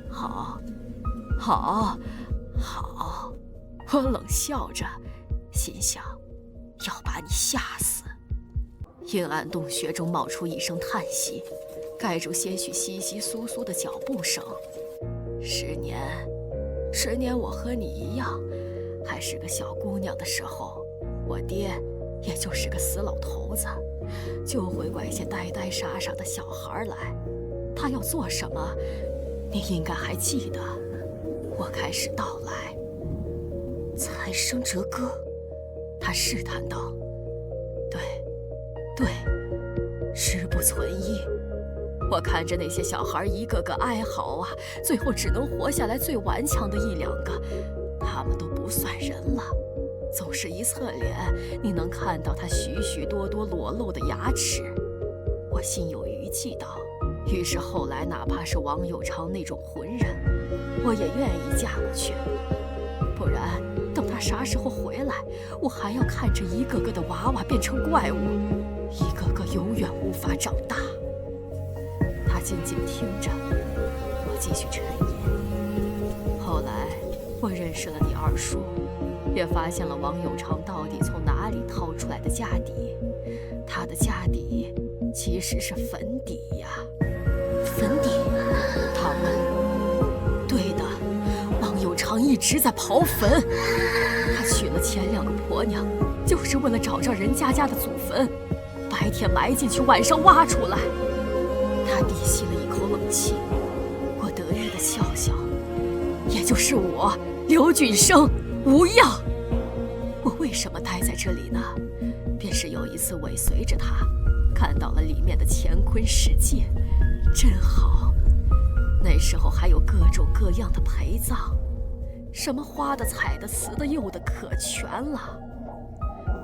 [SPEAKER 1] 好，好，好。我冷笑着，心想，要把你吓死。阴暗洞穴中冒出一声叹息，盖住些许窸窸窣窣的脚步声。10年，我和你一样，还是个小姑娘的时候，我爹也就是个死老头子，就会拐些呆呆傻傻的小孩来。他要做什么，你应该还记得。我开始道来。财生折歌，他试探道。对，实不存疑。我看着那些小孩一个个哀嚎啊，最后只能活下来最顽强的1、2个，他们都不算人了。总是一侧脸，你能看到他许许多多裸露的牙齿。我心有余悸道，于是后来哪怕是王有常那种浑人，我也愿意嫁过去。不然等他啥时候回来，我还要看着一个个的娃娃变成怪物，一个个永远无法长大。他静静听着，我继续沉吟。后来我认识了你二叔，也发现了王有常到底从哪里掏出来的家底。他的家底其实是坟底呀。
[SPEAKER 4] 坟底？
[SPEAKER 1] 他问。对的，王有常一直在刨坟。他娶了前2个婆娘，就是为了找着人家的祖坟，白天埋进去，晚上挖出来。他低吸了一口冷气，我得意地笑笑。也就是我，刘俊生，无恙。我为什么待在这里呢？便是有一次尾随着他，看到了里面的乾坤世界，真好。那时候还有各种各样的陪葬，什么花的、彩的、瓷的、釉的，可全了。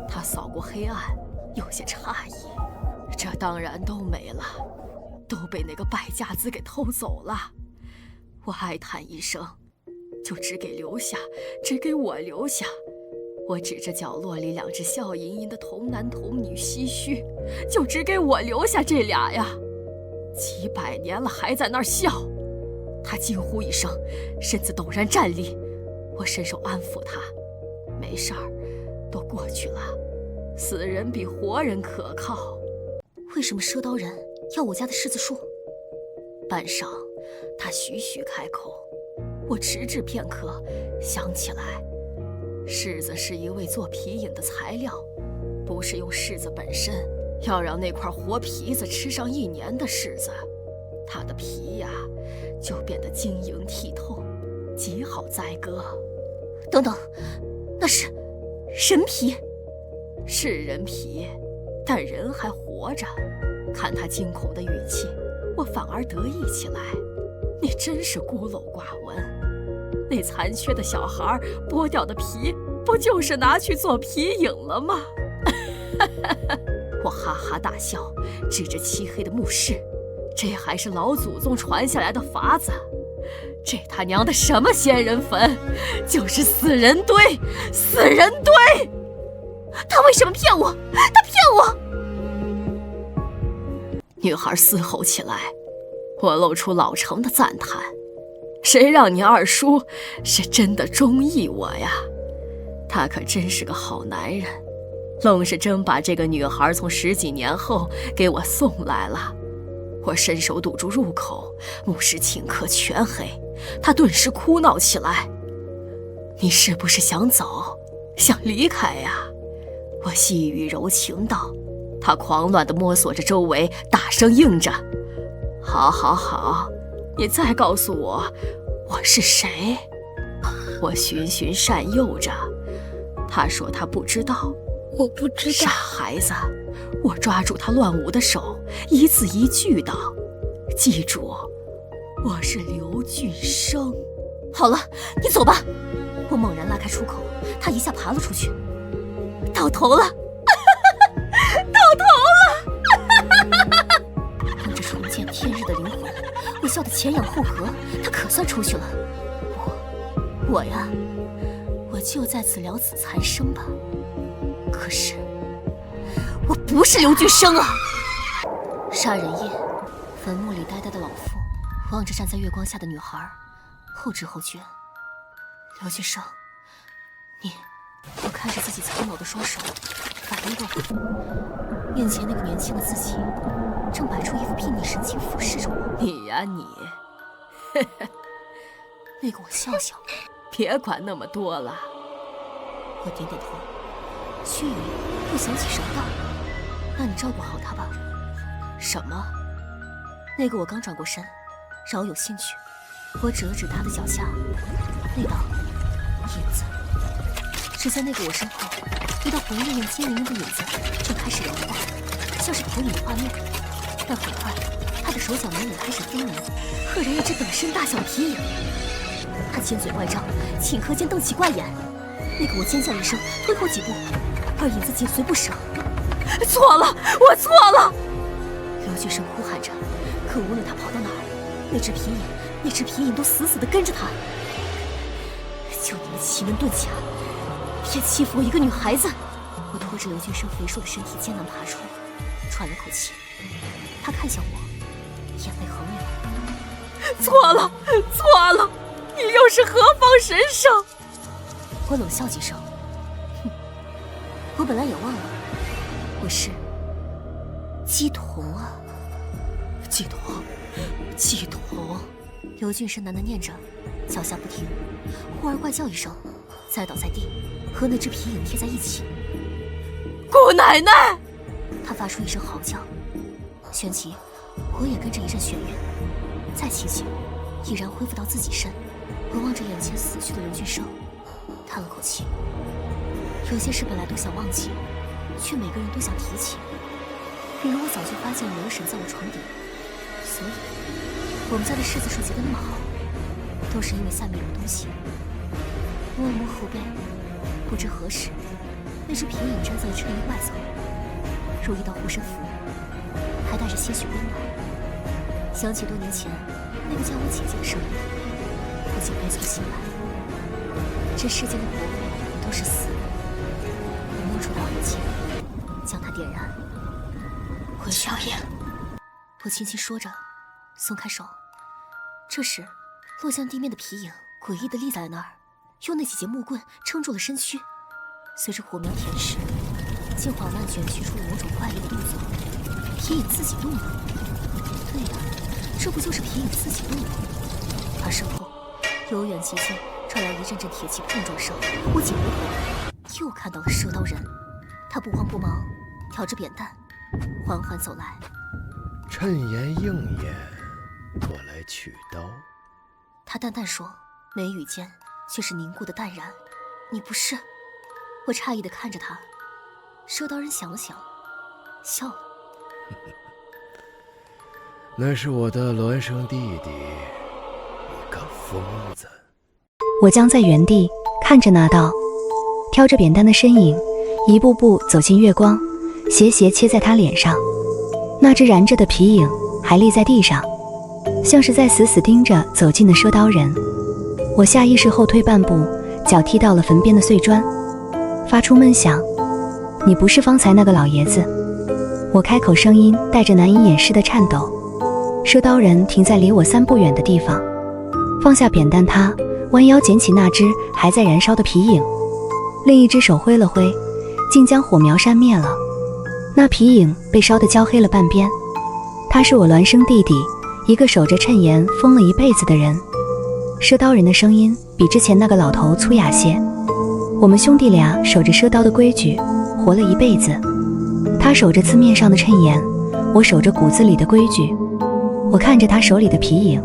[SPEAKER 1] 他扫过黑暗，有些诧异，这当然都没了，都被那个败家子给偷走了。我哀叹一声，就只给我留下。我指着角落里2只笑吟吟的童男童女唏嘘，就只给我留下这俩呀，几百年了还在那儿笑。他惊呼一声，身子陡然站立。我伸手安抚他，没事儿，都过去了。死人比活人可靠。
[SPEAKER 4] 为什么赊刀人要我家的柿子树？
[SPEAKER 1] 半晌，他徐徐开口。我迟滞片刻，想起来，柿子是一味做皮影的材料，不是用柿子本身，要让那块活皮子吃上1年的柿子，它的皮呀，就变得晶莹剔透，极好宰割。
[SPEAKER 4] 等等，那是人皮？
[SPEAKER 1] 是人皮，但人还活着。看他惊恐的语气，我反而得意起来。你真是孤陋寡闻。那残缺的小孩剥掉的皮，不就是拿去做皮影了吗？我哈哈大笑，指着漆黑的墓室，这还是老祖宗传下来的法子。这他娘的什么仙人坟，就是死人堆，死人堆！
[SPEAKER 4] 他为什么骗我？他骗我！
[SPEAKER 1] 女孩嘶吼起来，我露出老成的赞叹。谁让你二叔是真的中意我呀？他可真是个好男人，愣是真把这个女孩从10几年后给我送来了。我伸手堵住入口，墓室顷刻全黑。他顿时哭闹起来：“你是不是想走？想离开呀？我细语柔情道。他狂乱地摸索着周围，大声应着：“好，好，好，你再告诉我，我是谁？”我循循善诱着，他说他不知道。
[SPEAKER 4] 我不知道。
[SPEAKER 1] 傻孩子，我抓住他乱舞的手，一字一句道：“记住，我是刘俊生。”好了，你走吧。我猛然拉开出口，他一下爬了出去。到头了，到头了！凭着重见天日的灵魂，我笑得前仰后合。他可算出去了。我呀，我就在此了此残生吧。可是，我不是刘俊生啊！杀人夜，坟墓里呆呆的老妇望着站在月光下的女孩，后知后觉。刘俊生，你……我看着自己苍老的双手，反应过来，面前那个年轻的自己，正摆出一副睥睨神情俯视着我。你呀你，那个我笑笑，别管那么多了。我点点头，薛宇又想起什么道：“那你照顾好他吧。”什么？那个我刚转过身，饶有兴趣。我指了指他的脚下，那道影子。只见那个我身后，一道红艳艳、晶莹莹的影子正开始摇晃，像是投影的画面。但很快，他的手脚满脸开始分明，赫然一只等身大小的皮影。他尖嘴怪张，顷刻间瞪起怪眼。那个我尖叫一声，退后几步，而影子紧随不舍。错了，我错了！刘俊生呼喊着，可无论他跑到哪儿，那只皮影都死死地跟着他。就你们奇门遁甲，别欺负我一个女孩子！我拖着刘俊生肥硕的身体艰难爬出，喘了口气。他看向我，眼泪横流。错了，错了！你又是何方神圣？我冷笑几声，哼，我本来也忘了，我是姬童啊。姬童，姬童。刘俊生喃喃念着，脚下不停，忽而怪叫一声，栽倒在地，和那只皮影贴在一起。姑奶奶！他发出一声嚎叫，旋即我也跟着一阵眩晕，再清醒，已然恢复到自己身。我望着眼前死去的刘俊生，叹了口气。有些事本来都想忘记，却每个人都想提起。比如我早就发现刘婶在我床底，所以我们家的柿子树结得那么好，都是因为下面有东西。摸了摸后背，不知何时，那只皮影站在了衬衣外侧，如一道护身符，还带着些许温暖。想起多年前那个叫我姐姐的声音，不禁悲从心来。这世间的活物都是死的。我摸出打火机，将它点燃。小野，我轻轻说着，松开手。这时，落向地面的皮影诡异地立在了那儿，用那几节木棍撑住了身躯。随着火苗填实，竟缓慢卷曲出了某种怪异的动作。皮影自己动了。对呀，这不就是皮影自己动了？而身后，由远及近传来一阵阵铁器碰撞声。我紧回头，又看到了蛇刀人。他不慌不忙，挑着扁担，缓缓走来。
[SPEAKER 3] 趁言应言，我来取刀。
[SPEAKER 1] 他淡淡说，眉宇间却是凝固的淡然。你不是？我诧异地看着他。蛇刀人想了想，笑了。
[SPEAKER 3] 那是我的孪生弟弟，一个疯子。
[SPEAKER 6] 我僵在原地，看着那道挑着扁担的身影，一步步走进月光，斜斜切在他脸上。那只燃着的皮影还立在地上，像是在死死盯着走近的蛇刀人。我下意识后退半步，脚踢到了坟边的碎砖，发出闷响。你不是方才那个老爷子？我开口，声音带着难以掩饰的颤抖。蛇刀人停在离我3步远的地方，放下扁担，他弯腰捡起那只还在燃烧的皮影，另一只手挥了挥，竟将火苗扇灭了。那皮影被烧得焦黑了半边。他是我孪生弟弟，一个守着谶言疯了一辈子的人。蛇刀人的声音比之前那个老头粗哑些。我们兄弟俩守着赊刀的规矩，活了一辈子。他守着字面上的谶言，我守着骨子里的规矩。我看着他手里的皮影，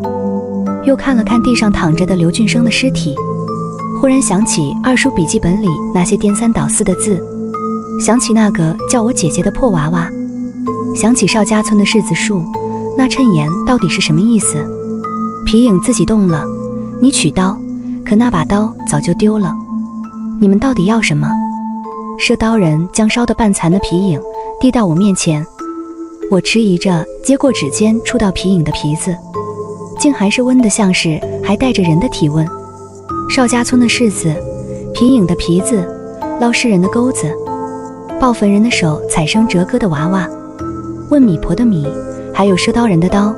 [SPEAKER 6] 又看了看地上躺着的刘俊生的尸体，忽然想起二叔笔记本里那些颠三倒四的字，想起那个叫我姐姐的破娃娃，想起邵家村的柿子树，那谶言到底是什么意思？皮影自己动了，你取刀，可那把刀早就丢了。你们到底要什么？赊刀人将烧得半残的皮影递到我面前，我迟疑着接过指尖触到皮影的皮子，竟还是温得像是还带着人的体温。邵家村的柿子，皮影的皮子，捞尸人的钩子，抱坟人的手踩生折割的娃娃，问米婆的米，还有赊刀人的刀，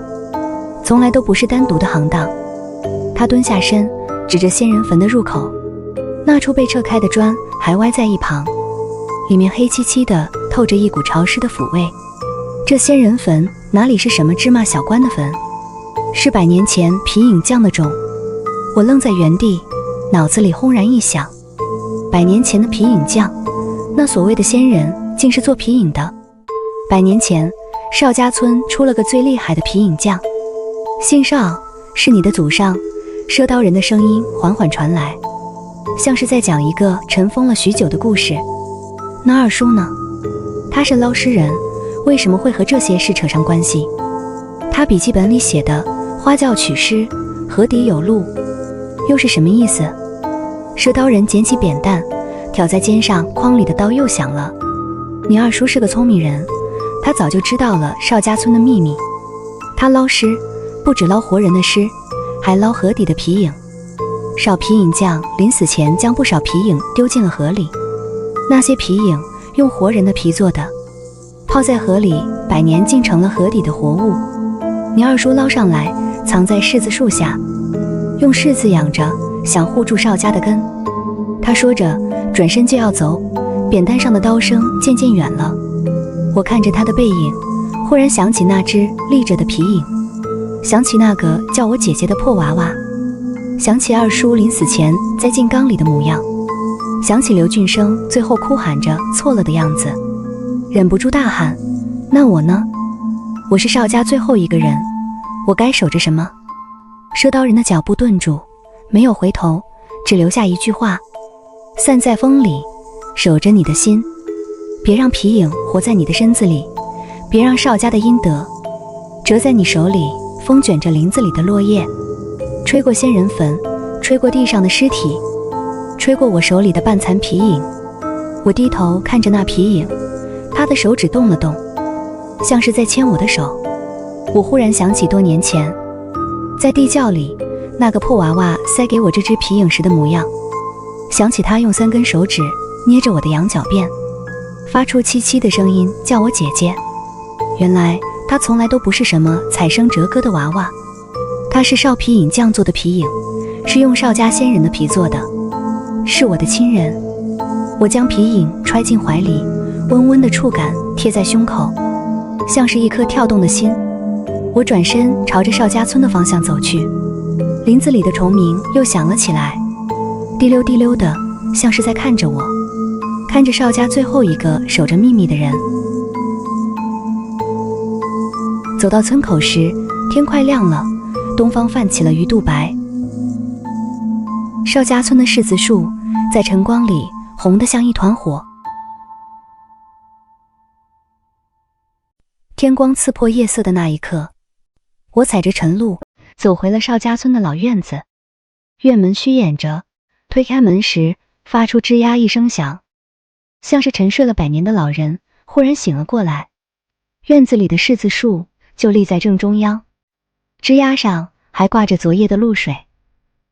[SPEAKER 6] 从来都不是单独的行当。他蹲下身，指着先人坟的入口，那处被撤开的砖还歪在一旁，里面黑漆漆的，透着一股潮湿的腐味。这先人坟哪里是什么芝麻小官的坟，是100年前皮影匠的种。我愣在原地，脑子里轰然一响，100年前的皮影匠，那所谓的先人竟是做皮影的。100年前，邵家村出了个最厉害的皮影匠，姓邵，是你的祖上。赊刀人的声音缓缓传来，像是在讲一个尘封了许久的故事。那二叔呢？他是捞尸人，为什么会和这些事扯上关系？他笔记本里写的花轿取尸，河底有路，又是什么意思？赊刀人捡起扁担，挑在肩上，筐里的刀又响了。你二叔是个聪明人，他早就知道了邵家村的秘密。他捞尸，不只捞活人的尸，还捞河底的皮影。邵皮影匠临死前将不少皮影丢进了河里，那些皮影用活人的皮做的，泡在河里100年，竟成了河底的活物。你二叔捞上来，藏在柿子树下，用柿子养着，想护住邵家的根。他说着，转身就要走，扁担上的刀声渐渐远了。我看着他的背影，忽然想起那只立着的皮影，想起那个叫我姐姐的破娃娃，想起二叔临死前在井缸里的模样，想起刘俊生最后哭喊着错了的样子，忍不住大喊：那我呢？我是邵家最后一个人，我该守着什么？赊刀人的脚步顿住，没有回头，只留下一句话：散在风里，守着你的心，别让皮影活在你的身子里，别让邵家的阴德折在你手里。风卷着林子里的落叶，吹过先人坟，吹过地上的尸体，吹过我手里的半残皮影。我低头看着那皮影，他的手指动了动，像是在牵我的手。我忽然想起多年前在地窖里那个破娃娃塞给我这只皮影时的模样，想起他用3根手指捏着我的羊角辫，发出凄凄的声音叫我姐姐。原来他从来都不是什么采生折割的娃娃，他是邵皮影匠做的皮影，是用邵家先人的皮做的，是我的亲人。我将皮影揣进怀里，温温的触感贴在胸口，像是一颗跳动的心。我转身朝着邵家村的方向走去，林子里的虫鸣又响了起来，滴溜滴溜的，像是在看着我，看着邵家最后一个守着秘密的人。走到村口时，天快亮了，东方泛起了鱼肚白。邵家村的柿子树在晨光里红得像一团火。天光刺破夜色的那一刻，我踩着晨露走回了邵家村的老院子。院门虚掩着，推开门时发出吱呀一声响，像是沉睡了100年的老人忽然醒了过来。院子里的柿子树就立在正中央，枝丫上还挂着昨夜的露水，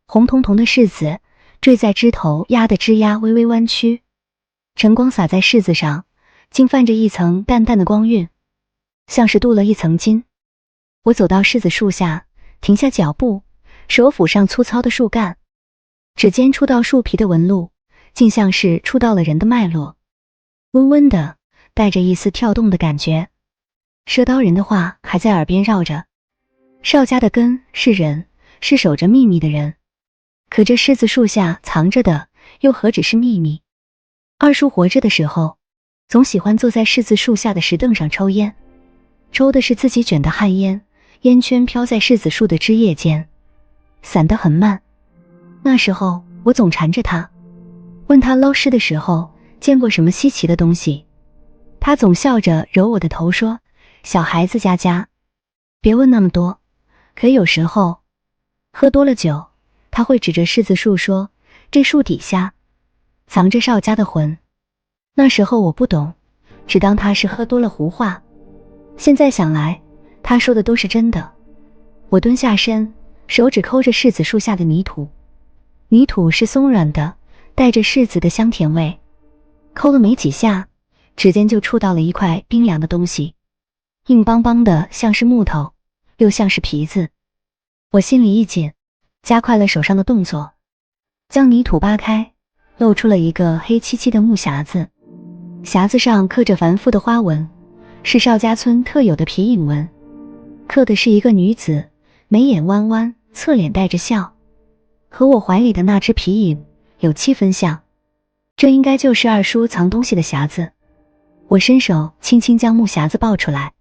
[SPEAKER 6] 红彤彤的柿子坠在枝头，压得枝丫微微弯曲，晨光洒在柿子上，竟泛着一层淡淡的光晕，像是镀了一层金。我走到柿子树下，停下脚步，手抚上粗糙的树干，指尖触到树皮的纹路，竟像是触到了人的脉络，温温的，带着一丝跳动的感觉。赊刀人的话还在耳边绕着，邵家的根是人，是守着秘密的人，可这柿子树下藏着的又何止是秘密？二叔活着的时候，总喜欢坐在柿子树下的石凳上抽烟，抽的是自己卷的旱烟，烟圈飘在柿子树的枝叶间，散得很慢。那时候我总缠着他，问他捞尸的时候见过什么稀奇的东西。他总笑着揉我的头说，小孩子家家，别问那么多。可有时候喝多了酒，他会指着柿子树说，这树底下藏着邵家的魂。那时候我不懂，只当他是喝多了胡话。现在想来，他说的都是真的。我蹲下身，手指抠着柿子树下的泥土，泥土是松软的，带着柿子的香甜味。抠了没几下，指尖就触到了一块冰凉的东西，硬邦邦的，像是木头，又像是皮子。我心里一紧，加快了手上的动作，将泥土扒开，露出了一个黑漆漆的木匣子。匣子上刻着繁复的花纹，是邵家村特有的皮影纹，刻的是一个女子，眉眼弯弯，侧脸带着笑，和我怀里的那只皮影有7分像。这应该就是二叔藏东西的匣子。我伸手轻轻将木匣子抱出来，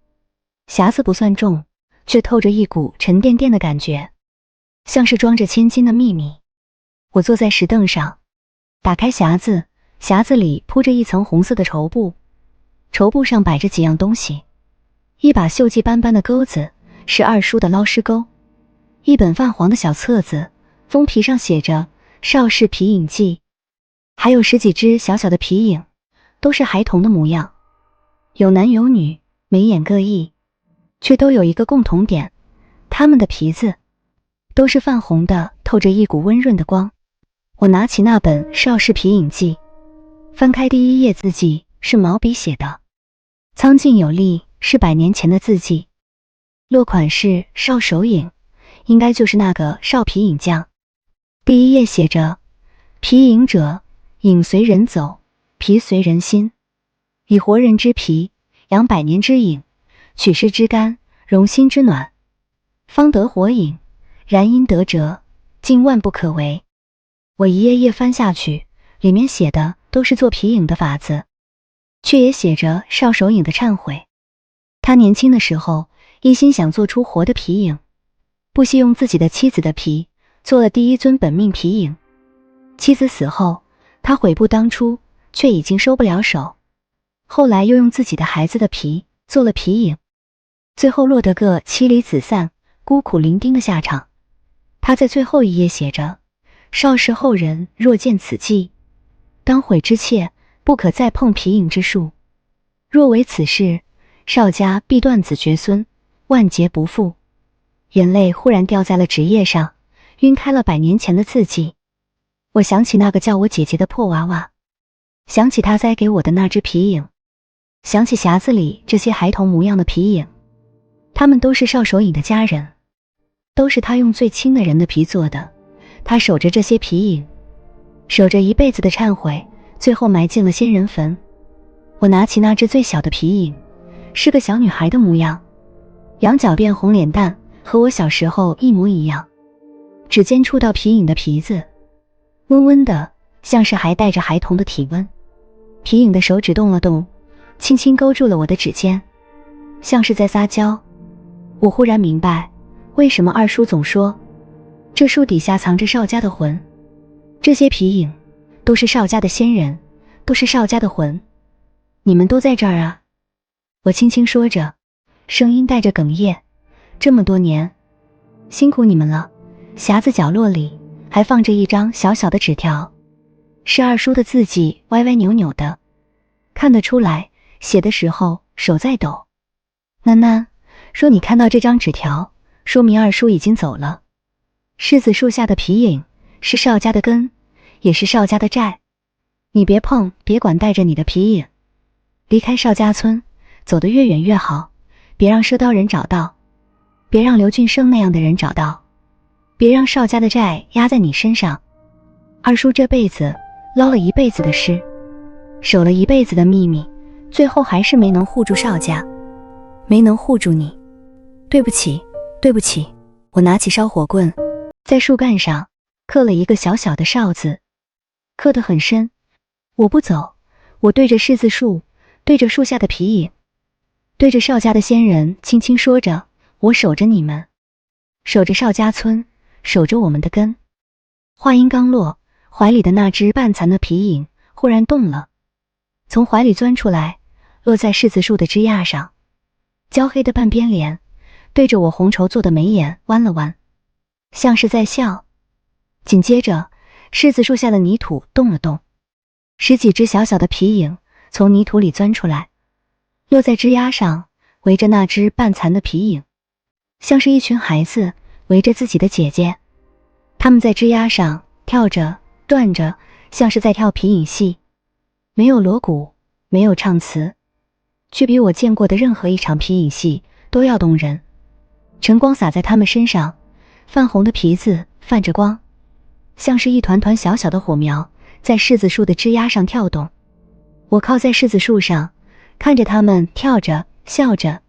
[SPEAKER 6] 匣子不算重，却透着一股沉甸甸的感觉，像是装着千金的秘密。我坐在石凳上，打开匣子，匣子里铺着一层红色的绸布，绸布上摆着几样东西，一把锈迹斑斑的钩子，是二叔的捞尸钩；一本泛黄的小册子，封皮上写着邵氏皮影记；还有10几只小小的皮影，都是孩童的模样，有男有女，眉眼各异，却都有一个共同点，他们的皮子都是泛红的，透着一股温润的光。我拿起那本《邵氏皮影记》，翻开第1页，字迹是毛笔写的，苍劲有力，是100年前的字迹。落款是邵守影，应该就是那个邵皮影匠。第1页写着：皮影者，影随人走，皮随人心，以活人之皮养100年之影，取尸之甘，容心之暖，方得活影，然因得折，竟万不可为。我一页页翻下去，里面写的都是做皮影的法子，却也写着邵守影的忏悔。他年轻的时候一心想做出活的皮影，不惜用自己的妻子的皮做了第1尊本命皮影。妻子死后，他悔不当初，却已经收不了手，后来又用自己的孩子的皮做了皮影，最后落得个妻离子散、孤苦伶仃的下场。他在最后1页写着：邵氏后人若见此记，当悔之切，不可再碰皮影之术。若为此事，邵家必断子绝孙，万劫不复。眼泪忽然掉在了纸页上，晕开了100年前的字迹。我想起那个叫我姐姐的破娃娃，想起她栽给我的那只皮影，想起匣子里这些孩童模样的皮影，他们都是邵守影的家人，都是他用最亲的人的皮做的。他守着这些皮影，守着一辈子的忏悔，最后埋进了仙人坟。我拿起那只最小的皮影，是个小女孩的模样，羊角辫，红脸蛋，和我小时候一模一样。指尖触到皮影的皮子，温温的，像是还带着孩童的体温。皮影的手指动了动，轻轻勾住了我的指尖，像是在撒娇。我忽然明白，为什么二叔总说这树底下藏着邵家的魂。这些皮影都是邵家的先人，都是邵家的魂。你们都在这儿啊！我轻轻说着，声音带着哽咽。这么多年，辛苦你们了。匣子角落里还放着一张小小的纸条，是二叔的字迹，歪歪扭扭的，看得出来写的时候手在抖。囡囡说，你看到这张纸条，说明二叔已经走了。柿子树下的皮影是邵家的根，也是邵家的债。你别碰，别管，带着你的皮影离开邵家村，走得越远越好，别让赊刀人找到，别让刘俊生那样的人找到，别让邵家的债压在你身上。二叔这辈子捞了一辈子的尸，守了一辈子的秘密，最后还是没能护住邵家，没能护住你。对不起，对不起。我拿起烧火棍，在树干上刻了一个小小的邵字，刻得很深。我不走，我对着柿子树，对着树下的皮影，对着邵家的先人轻轻说着，我守着你们，守着邵家村，守着我们的根。话音刚落，怀里的那只半残的皮影忽然动了，从怀里钻出来，落在柿子树的枝桠上，焦黑的半边脸对着我红绸做的眉眼弯了弯，像是在笑。紧接着，柿子树下的泥土动了动，10几只小小的皮影从泥土里钻出来，落在枝桠上，围着那只半残的皮影，像是一群孩子围着自己的姐姐。他们在枝桠上跳着转着，像是在跳皮影戏，没有锣鼓，没有唱词，却比我见过的任何一场皮影戏都要动人。晨光洒在他们身上，泛红的皮子泛着光，像是一团团小小的火苗在柿子树的枝桠上跳动。我靠在柿子树上，看着他们跳着笑着，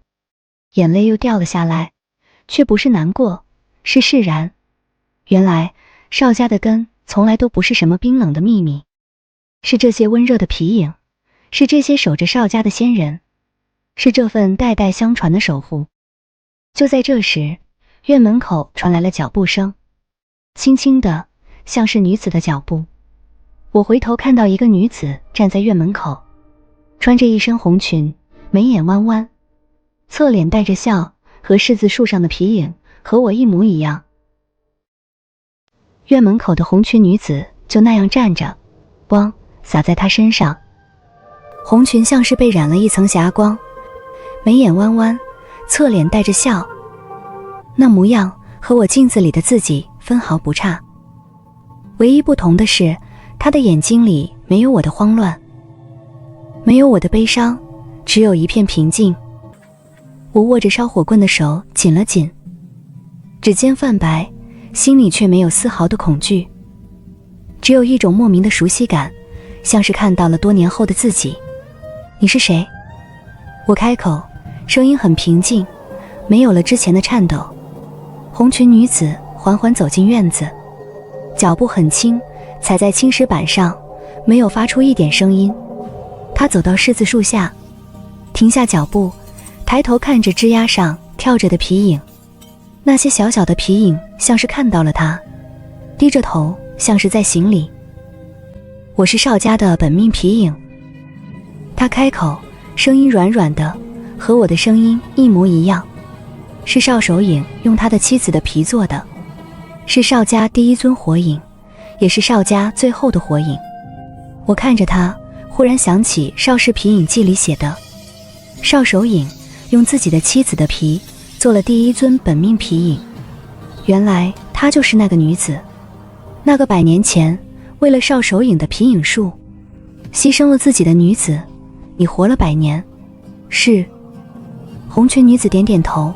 [SPEAKER 6] 眼泪又掉了下来，却不是难过，是释然。原来邵家的根从来都不是什么冰冷的秘密，是这些温热的皮影，是这些守着邵家的先人，是这份代代相传的守护。就在这时，院门口传来了脚步声，轻轻的，像是女子的脚步。我回头看到一个女子站在院门口，穿着一身红裙，眉眼弯弯，侧脸带着笑，和柿子树上的皮影和我一模一样。院门口的红裙女子就那样站着，光洒在她身上，红裙像是被染了一层霞光，眉眼弯弯，侧脸带着笑，那模样和我镜子里的自己分毫不差。唯一不同的是，她的眼睛里没有我的慌乱，没有我的悲伤，只有一片平静。我握着烧火棍的手紧了紧，指尖泛白，心里却没有丝毫的恐惧，只有一种莫名的熟悉感，像是看到了多年后的自己。你是谁？我开口，声音很平静，没有了之前的颤抖。红裙女子缓缓走进院子，脚步很轻，踩在青石板上，没有发出一点声音。她走到柿子树下，停下脚步，抬头看着枝桠上跳着的皮影，那些小小的皮影像是看到了她，低着头，像是在行礼。我是邵家的本命皮影。她开口，声音软软的，和我的声音一模一样。是邵守影用他的妻子的皮做的，是邵家第一尊火影，也是邵家最后的火影。我看着他，忽然想起《邵氏皮影记》里写的，邵守影用自己的妻子的皮做了第一尊本命皮影。原来她就是那个女子，那个100年前为了邵守影的皮影术牺牲了自己的女子。你活了100年。是。红裙女子点点头，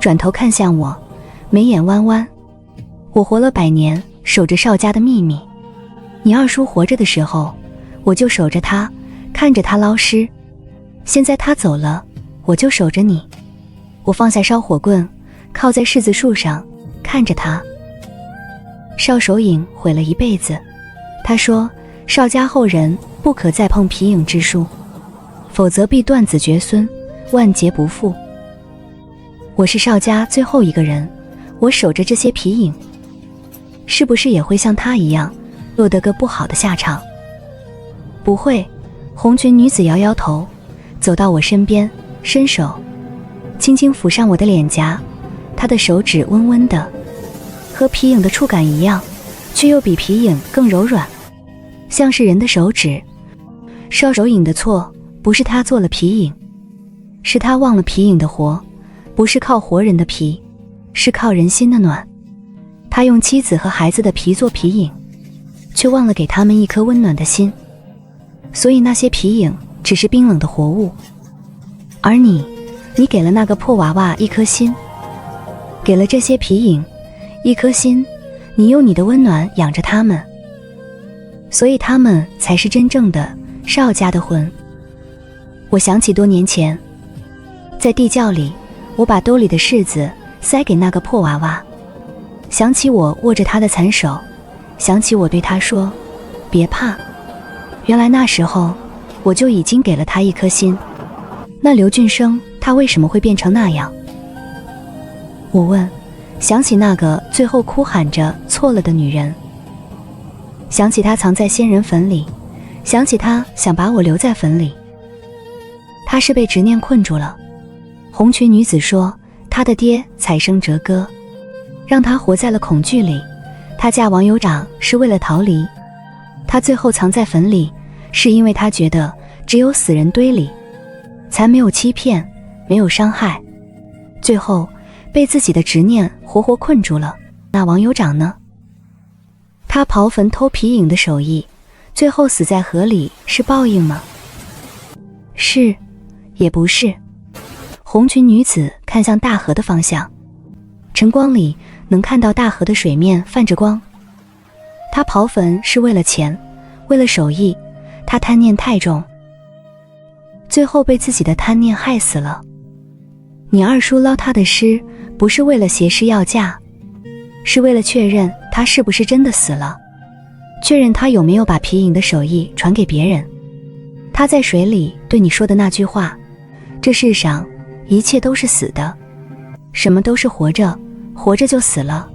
[SPEAKER 6] 转头看向我，眉眼弯弯。我活了100年，守着邵家的秘密。你二叔活着的时候，我就守着他，看着他捞尸。现在他走了，我就守着你。我放下烧火棍，靠在柿子树上，看着他。邵守影毁了一辈子，他说邵家后人不可再碰皮影之术，否则必断子绝孙，万劫不复。我是邵家最后一个人，我守着这些皮影，是不是也会像他一样落得个不好的下场？不会。红裙女子摇摇头，走到我身边，伸手轻轻抚上我的脸颊，她的手指温温的，和皮影的触感一样，却又比皮影更柔软，像是人的手指。邵守影的错不是他做了皮影，是他忘了皮影的活，不是靠活人的皮，是靠人心的暖。他用妻子和孩子的皮做皮影，却忘了给他们一颗温暖的心，所以那些皮影只是冰冷的活物。而你给了那个破娃娃一颗心，给了这些皮影一颗心，你用你的温暖养着他们，所以他们才是真正的邵家的魂。我想起多年前，在地窖里，我把兜里的柿子塞给那个破娃娃，想起我握着他的残手，想起我对他说，别怕。原来那时候我就已经给了他一颗心。那刘俊生他为什么会变成那样？我问，想起那个最后哭喊着错了的女人，想起他藏在仙人坟里，想起他想把我留在坟里。他是被执念困住了。红裙女子说，她的爹采生折歌，让她活在了恐惧里。她嫁王酋长是为了逃离，她最后藏在坟里，是因为她觉得只有死人堆里才没有欺骗，没有伤害，最后被自己的执念活活困住了。那王酋长呢？他刨坟偷皮影的手艺，最后死在河里，是报应吗？是，也不是。红裙女子看向大河的方向，晨光里能看到大河的水面泛着光。她刨坟是为了钱，为了手艺，她贪念太重，最后被自己的贪念害死了。你二叔捞她的尸，不是为了挟尸要嫁，是为了确认她是不是真的死了，确认她有没有把皮影的手艺传给别人。他在水里对你说的那句话，这世上一切都是死的，什么都是活着，活着就死了，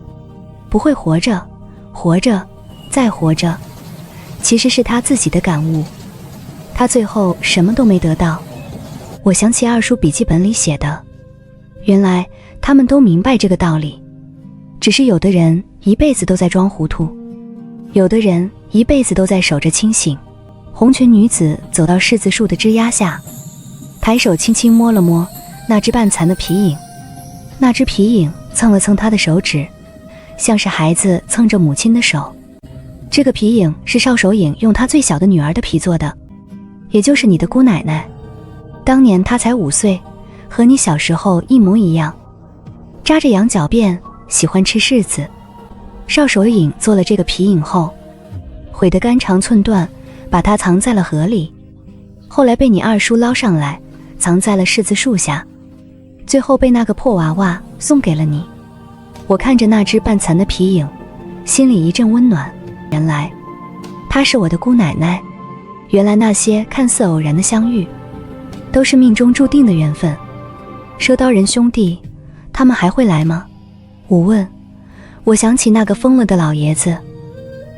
[SPEAKER 6] 不会活着，活着再活着，其实是他自己的感悟。他最后什么都没得到。我想起二叔笔记本里写的，原来他们都明白这个道理，只是有的人一辈子都在装糊涂，有的人一辈子都在守着清醒。红裙女子走到柿子树的枝桠下，抬手轻轻摸了摸那只半残的皮影，那只皮影蹭了蹭她的手指，像是孩子蹭着母亲的手。这个皮影是少手影用她最小的女儿的皮做的，也就是你的姑奶奶。当年她才5岁，和你小时候一模一样，扎着羊角辫，喜欢吃柿子。少手影做了这个皮影后，毁得肝肠寸断，把它藏在了河里，后来被你二叔捞上来，藏在了柿子树下，最后被那个破娃娃送给了你。我看着那只半残的皮影，心里一阵温暖，原来她是我的姑奶奶，原来那些看似偶然的相遇，都是命中注定的缘分。赊刀人兄弟，他们还会来吗？我问。我想起那个疯了的老爷子。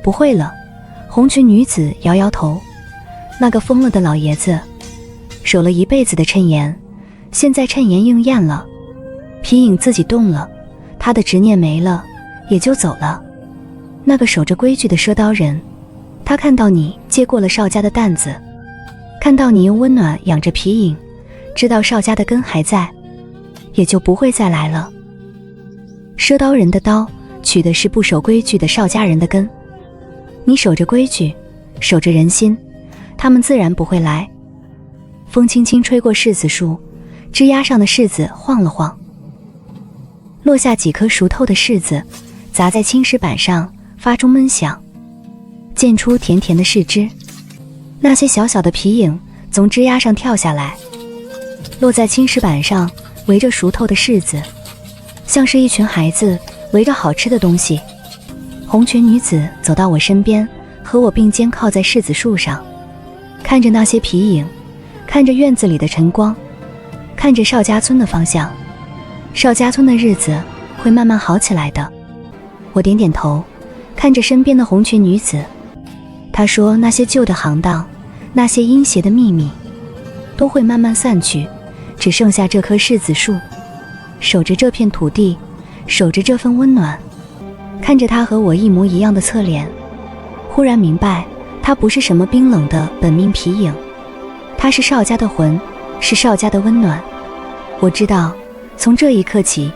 [SPEAKER 6] 不会了，红裙女子摇摇头。那个疯了的老爷子守了一辈子的谶言，现在谶言应验了，皮影自己动了，他的执念没了，也就走了。那个守着规矩的赊刀人，他看到你接过了邵家的担子，看到你用温暖养着皮影，知道邵家的根还在，也就不会再来了。赊刀人的刀取的是不守规矩的邵家人的根，你守着规矩，守着人心，他们自然不会来。风轻轻吹过柿子树，枝桠上的柿子晃了晃，落下几颗熟透的柿子，砸在青石板上，发出闷响，溅出甜甜的柿汁。那些小小的皮影从枝桠上跳下来，落在青石板上，围着熟透的柿子，像是一群孩子围着好吃的东西。红裙女子走到我身边，和我并肩靠在柿子树上，看着那些皮影，看着院子里的晨光，看着邵家村的方向。邵家村的日子会慢慢好起来的。我点点头，看着身边的红裙女子。她说那些旧的行当，那些阴邪的秘密，都会慢慢散去，只剩下这棵柿子树，守着这片土地，守着这份温暖。看着他和我一模一样的侧脸，忽然明白，他不是什么冰冷的本命皮影，他是邵家的魂，是邵家的温暖。我知道，从这一刻起，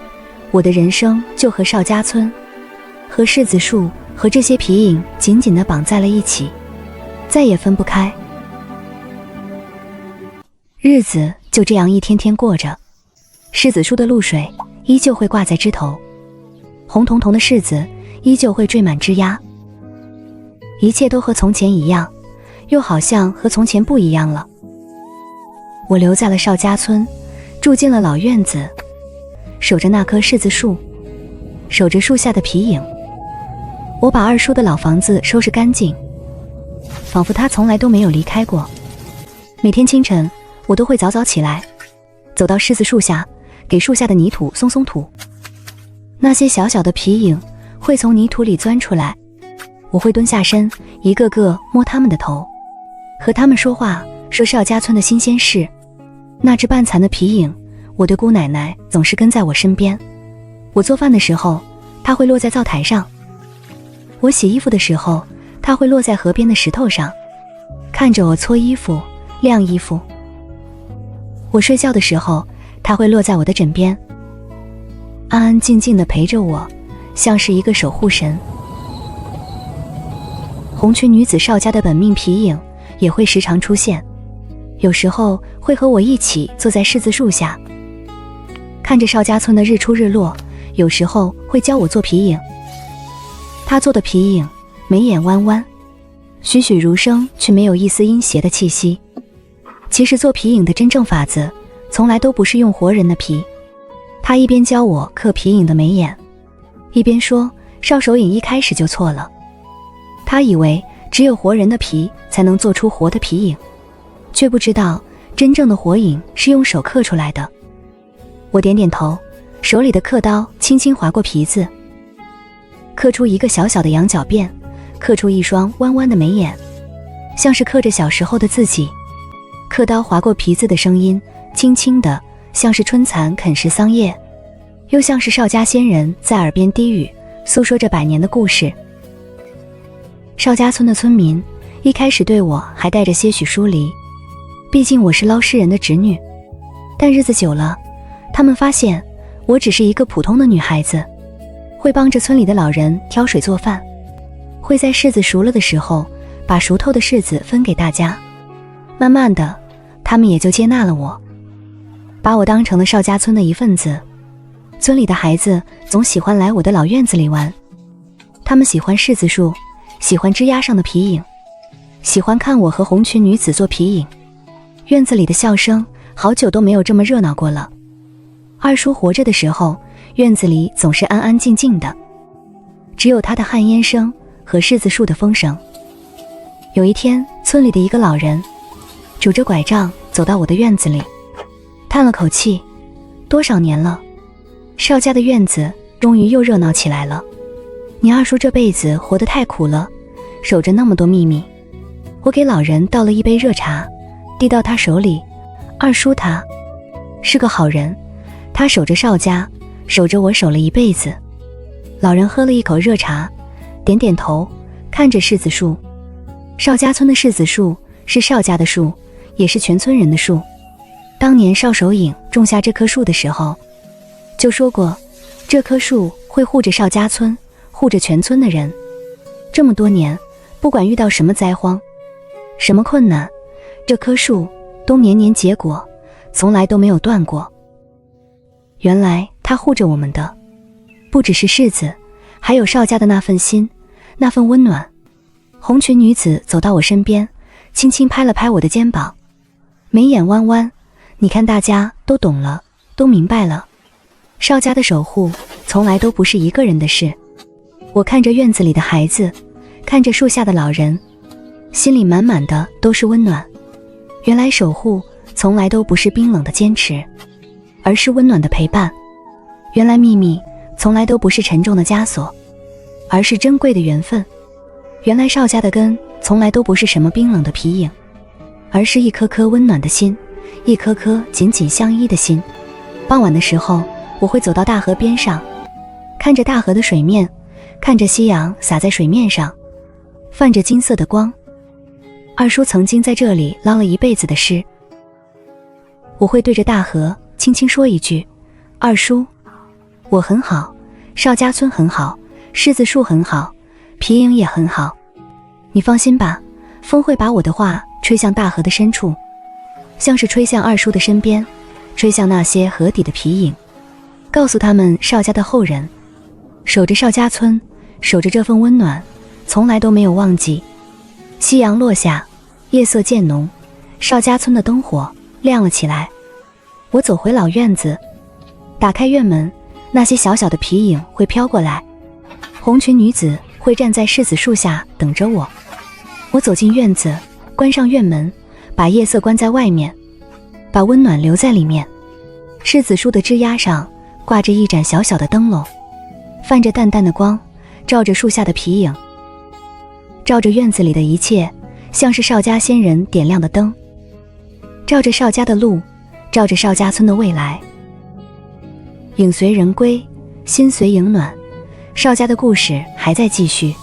[SPEAKER 6] 我的人生就和邵家村、和柿子树、和这些皮影紧紧地绑在了一起，再也分不开。日子就这样一天天过着，柿子树的露水依旧会挂在枝头，红彤彤的柿子依旧会缀满枝桠，一切都和从前一样，又好像和从前不一样了。我留在了邵家村，住进了老院子，守着那棵柿子树，守着树下的皮影。我把二叔的老房子收拾干净，仿佛他从来都没有离开过。每天清晨，我都会早早起来，走到柿子树下，给树下的泥土松松土。那些小小的皮影会从泥土里钻出来，我会蹲下身，一个个摸他们的头，和他们说话，说邵家村的新鲜事。那只半残的皮影，我的姑奶奶总是跟在我身边。我做饭的时候，它会落在灶台上；我洗衣服的时候，它会落在河边的石头上，看着我搓衣服、晾衣服。我睡觉的时候，它会落在我的枕边，安安静静地陪着我，像是一个守护神。红裙女子邵家的本命皮影也会时常出现，有时候会和我一起坐在柿子树下，看着邵家村的日出日落，有时候会教我做皮影。她做的皮影眉眼弯弯，栩栩如生，却没有一丝阴邪的气息。其实做皮影的真正法子从来都不是用活人的皮。她一边教我刻皮影的眉眼，一边说邵手影一开始就错了。她以为只有活人的皮才能做出活的皮影，却不知道真正的活影是用手刻出来的。我点点头，手里的刻刀轻轻划过皮子，刻出一个小小的羊角辫，刻出一双弯弯的眉眼，像是刻着小时候的自己。刻刀划过皮子的声音轻轻的，像是春蚕啃食桑叶，又像是邵家仙人在耳边低语，诉说着百年的故事。邵家村的村民一开始对我还带着些许疏离，毕竟我是捞尸人的侄女。但日子久了，他们发现我只是一个普通的女孩子，会帮着村里的老人挑水做饭，会在柿子熟了的时候把熟透的柿子分给大家。慢慢的，他们也就接纳了我，把我当成了邵家村的一份子。村里的孩子总喜欢来我的老院子里玩，他们喜欢柿子树，喜欢枝丫上的皮影，喜欢看我和红裙女子做皮影。院子里的笑声好久都没有这么热闹过了。二叔活着的时候，院子里总是安安静静的，只有他的旱烟声和柿子树的风声。有一天，村里的一个老人拄着拐杖走到我的院子里，叹了口气，多少年了，邵家的院子终于又热闹起来了。你二叔这辈子活得太苦了，守着那么多秘密。我给老人倒了一杯热茶，递到他手里。二叔他是个好人，他守着邵家，守着我守了一辈子。老人喝了一口热茶，点点头，看着柿子树。邵家村的柿子树是邵家的树，也是全村人的树。当年邵守影种下这棵树的时候，就说过这棵树会护着邵家村，护着全村的人。这么多年，不管遇到什么灾荒，什么困难，这棵树都年年结果，从来都没有断过。原来他护着我们的不只是柿子，还有邵家的那份心，那份温暖。红裙女子走到我身边，轻轻拍了拍我的肩膀，眉眼弯弯，你看大家都懂了，都明白了。邵家的守护从来都不是一个人的事。我看着院子里的孩子，看着树下的老人，心里满满的都是温暖。原来守护从来都不是冰冷的坚持，而是温暖的陪伴。原来秘密从来都不是沉重的枷锁，而是珍贵的缘分。原来邵家的根从来都不是什么冰冷的皮影，而是一颗颗温暖的心，一颗颗紧紧相依的心。傍晚的时候，我会走到大河边上，看着大河的水面，看着夕阳洒在水面上，泛着金色的光。二叔曾经在这里捞了一辈子的尸。我会对着大河轻轻说一句，二叔，我很好，邵家村很好，柿子树很好，皮影也很好，你放心吧。风会把我的话吹向大河的深处，像是吹向二叔的身边，吹向那些河底的皮影，告诉他们邵家的后人守着邵家村，守着这份温暖，从来都没有忘记。夕阳落下，夜色渐浓，邵家村的灯火亮了起来。我走回老院子，打开院门，那些小小的皮影会飘过来，红裙女子会站在柿子树下等着我。我走进院子，关上院门，把夜色关在外面，把温暖留在里面。柿子树的枝桠上挂着一盏小小的灯笼，泛着淡淡的光，照着树下的皮影，照着院子里的一切，像是邵家先人点亮的灯，照着邵家的路，照着邵家村的未来。影随人归，心随影暖，邵家的故事还在继续，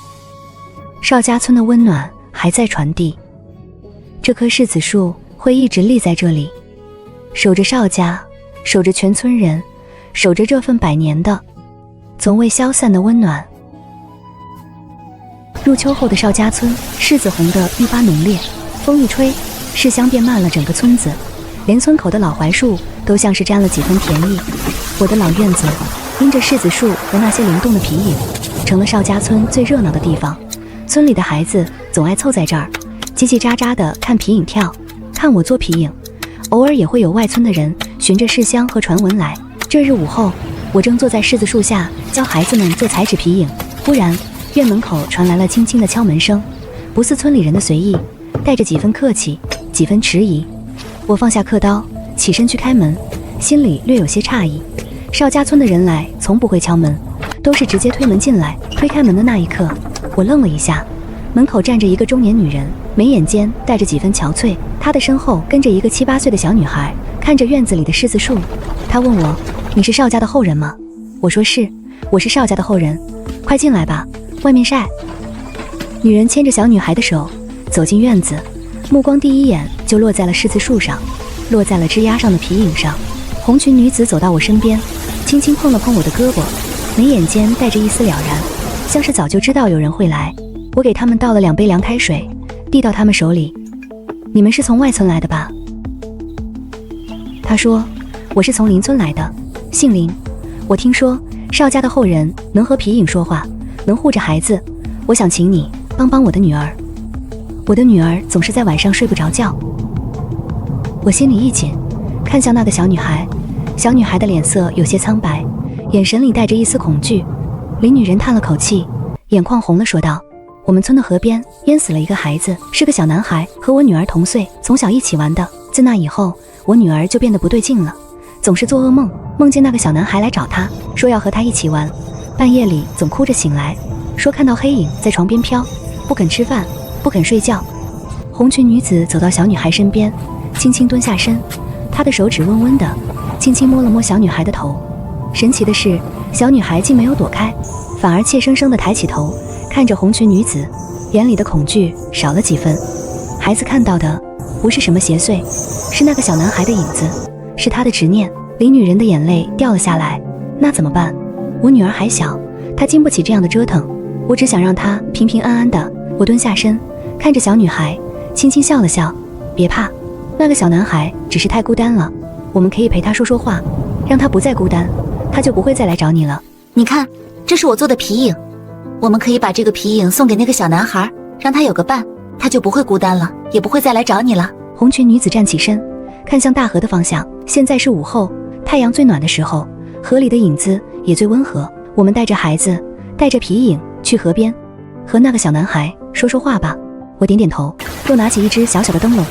[SPEAKER 6] 邵家村的温暖还在传递。这棵柿子树会一直立在这里，守着邵家，守着全村人，守着这份100年的从未消散的温暖。入秋后的邵家村，柿子红得愈发浓烈，风一吹，柿香便漫了整个村子，连村口的老槐树都像是沾了几分甜意。我的老院子因着柿子树和那些灵动的皮影，成了邵家村最热闹的地方。村里的孩子总爱凑在这儿，叽叽喳喳地看皮影跳，看我做皮影。偶尔也会有外村的人循着柿香和传闻来。这日午后，我正坐在柿子树下教孩子们做彩纸皮影，忽然院门口传来了轻轻的敲门声，不似村里人的随意，带着几分客气，几分迟疑。我放下刻刀，起身去开门，心里略有些诧异。邵家村的人来从不会敲门，都是直接推门进来。推开门的那一刻，我愣了一下，门口站着一个中年女人，眉眼间带着几分憔悴，她的身后跟着一个7、8岁的小女孩，看着院子里的柿子树。她问我：“你是邵家的后人吗？”我说：“是，我是邵家的后人，快进来吧，外面晒。”女人牵着小女孩的手走进院子，目光第一眼就落在了柿子树上，落在了枝桠上的皮影上。红裙女子走到我身边，轻轻碰了碰我的胳膊，眉眼间带着一丝了然，像是早就知道有人会来。我给他们倒了2杯凉开水，递到他们手里。你们是从外村来的吧？他说：“我是从邻村来的，姓林。我听说邵家的后人能和皮影说话，能护着孩子，我想请你帮帮我的女儿。我的女儿总是在晚上睡不着觉。”我心里一紧，看向那个小女孩，小女孩的脸色有些苍白，眼神里带着一丝恐惧。林女人叹了口气，眼眶红了，说道：“我们村的河边淹死了一个孩子，是个小男孩，和我女儿同岁，从小一起玩的。自那以后，我女儿就变得不对劲了，总是做噩梦，梦见那个小男孩来找她，说要和她一起玩，半夜里总哭着醒来，说看到黑影在床边飘，不肯吃饭，不肯睡觉。”红裙女子走到小女孩身边，轻轻蹲下身，她的手指温温的轻轻摸了摸小女孩的头。神奇的是，小女孩竟没有躲开，反而怯生生地抬起头看着红裙女子，眼里的恐惧少了几分。孩子看到的不是什么邪祟，是那个小男孩的影子，是他的执念。林女人的眼泪掉了下来。那怎么办？我女儿还小，她经不起这样的折腾，我只想让她平平安安的。我蹲下身看着小女孩，轻轻笑了笑：“别怕，那个小男孩只是太孤单了，我们可以陪他说说话，让他不再孤单，他就不会再来找你了。
[SPEAKER 4] 你看，这是我做的皮影，我们可以把这个皮影送给那个小男孩，让他有个伴，他就不会孤单了，也不会再来找你了。”
[SPEAKER 6] 红裙女子站起身，看向大河的方向。现在是午后，太阳最暖的时候，河里的影子也最温和。我们带着孩子，带着皮影去河边，和那个小男孩说说话吧。我点点头，又拿起一只小小的灯笼。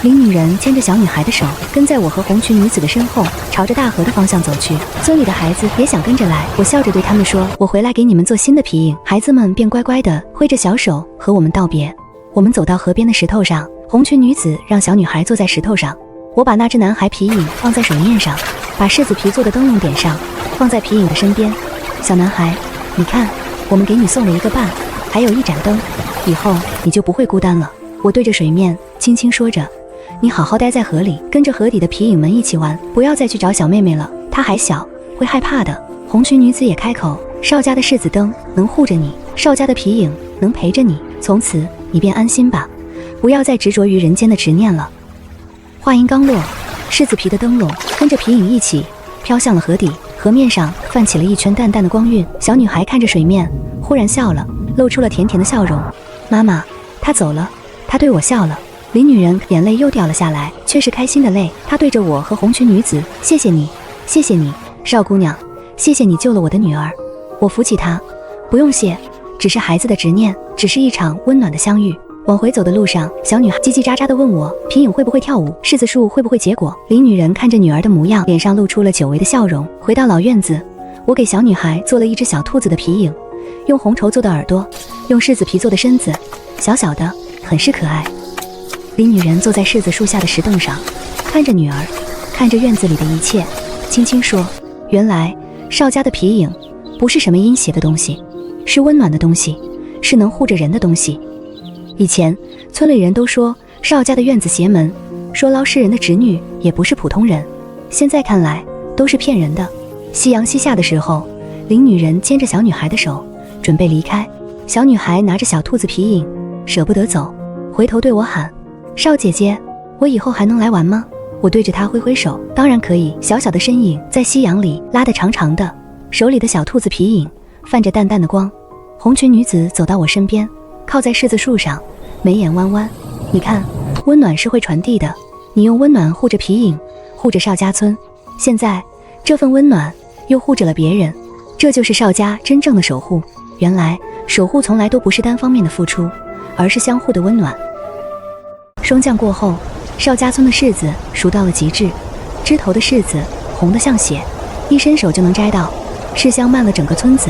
[SPEAKER 6] 林女人牵着小女孩的手，跟在我和红裙女子的身后，朝着大河的方向走去。村里的孩子也想跟着来，我笑着对他们说：“我回来给你们做新的皮影。”孩子们便乖乖地挥着小手和我们道别。我们走到河边的石头上，红裙女子让小女孩坐在石头上，我把那只男孩皮影放在水面上，把柿子皮做的灯笼点上，放在皮影的身边。小男孩，你看，我们给你送了一个伴，还有一盏灯，以后你就不会孤单了。我对着水面轻轻说着：“你好好待在河里，跟着河底的皮影们一起玩，不要再去找小妹妹了，她还小，会害怕的。”红裙女子也开口：“邵家的柿子灯能护着你，邵家的皮影能陪着你，从此你便安心吧，不要再执着于人间的执念了。”话音刚落，柿子皮的灯笼跟着皮影一起飘向了河底，河面上泛起了一圈淡淡的光晕。小女孩看着水面，忽然笑了，露出了甜甜的笑容。妈妈，她走了，她对我笑了。林女人眼泪又掉了下来，却是开心的泪。她对着我和红裙女子：“谢谢你，谢谢你，邵姑娘，谢谢你救了我的女儿。”我扶起她：“不用谢，只是孩子的执念，只是一场温暖的相遇。往回走的路上，小女孩叽叽喳喳地问我皮影会不会跳舞，柿子树会不会结果。林女人看着女儿的模样，脸上露出了久违的笑容。回到老院子，我给小女孩做了一只小兔子的皮影，用红绸做的耳朵，用柿子皮做的身子，小小的，很是可爱。林女人坐在柿子树下的石凳上，看着女儿，看着院子里的一切，轻轻说：“原来邵家的皮影不是什么阴邪的东西，是温暖的东西，是能护着人的东西。以前村里人都说邵家的院子邪门，说捞尸人的侄女也不是普通人，现在看来都是骗人的。”夕阳西下的时候，林女人牵着小女孩的手，准备离开。小女孩拿着小兔子皮影，舍不得走，回头对我喊：“邵姐姐，我以后还能来玩吗？”我对着她挥挥手：“当然可以。”小小的身影在夕阳里拉得长长的，手里的小兔子皮影泛着淡淡的光。红裙女子走到我身边，靠在柿子树上，眉眼弯弯：“你看，温暖是会传递的，你用温暖护着皮影，护着邵家村，现在这份温暖又护着了别人，这就是邵家真正的守护。原来守护从来都不是单方面的付出，而是相互的温暖。”霜降过后，邵家村的柿子熟到了极致，枝头的柿子红得像血，一伸手就能摘到，柿香漫了整个村子，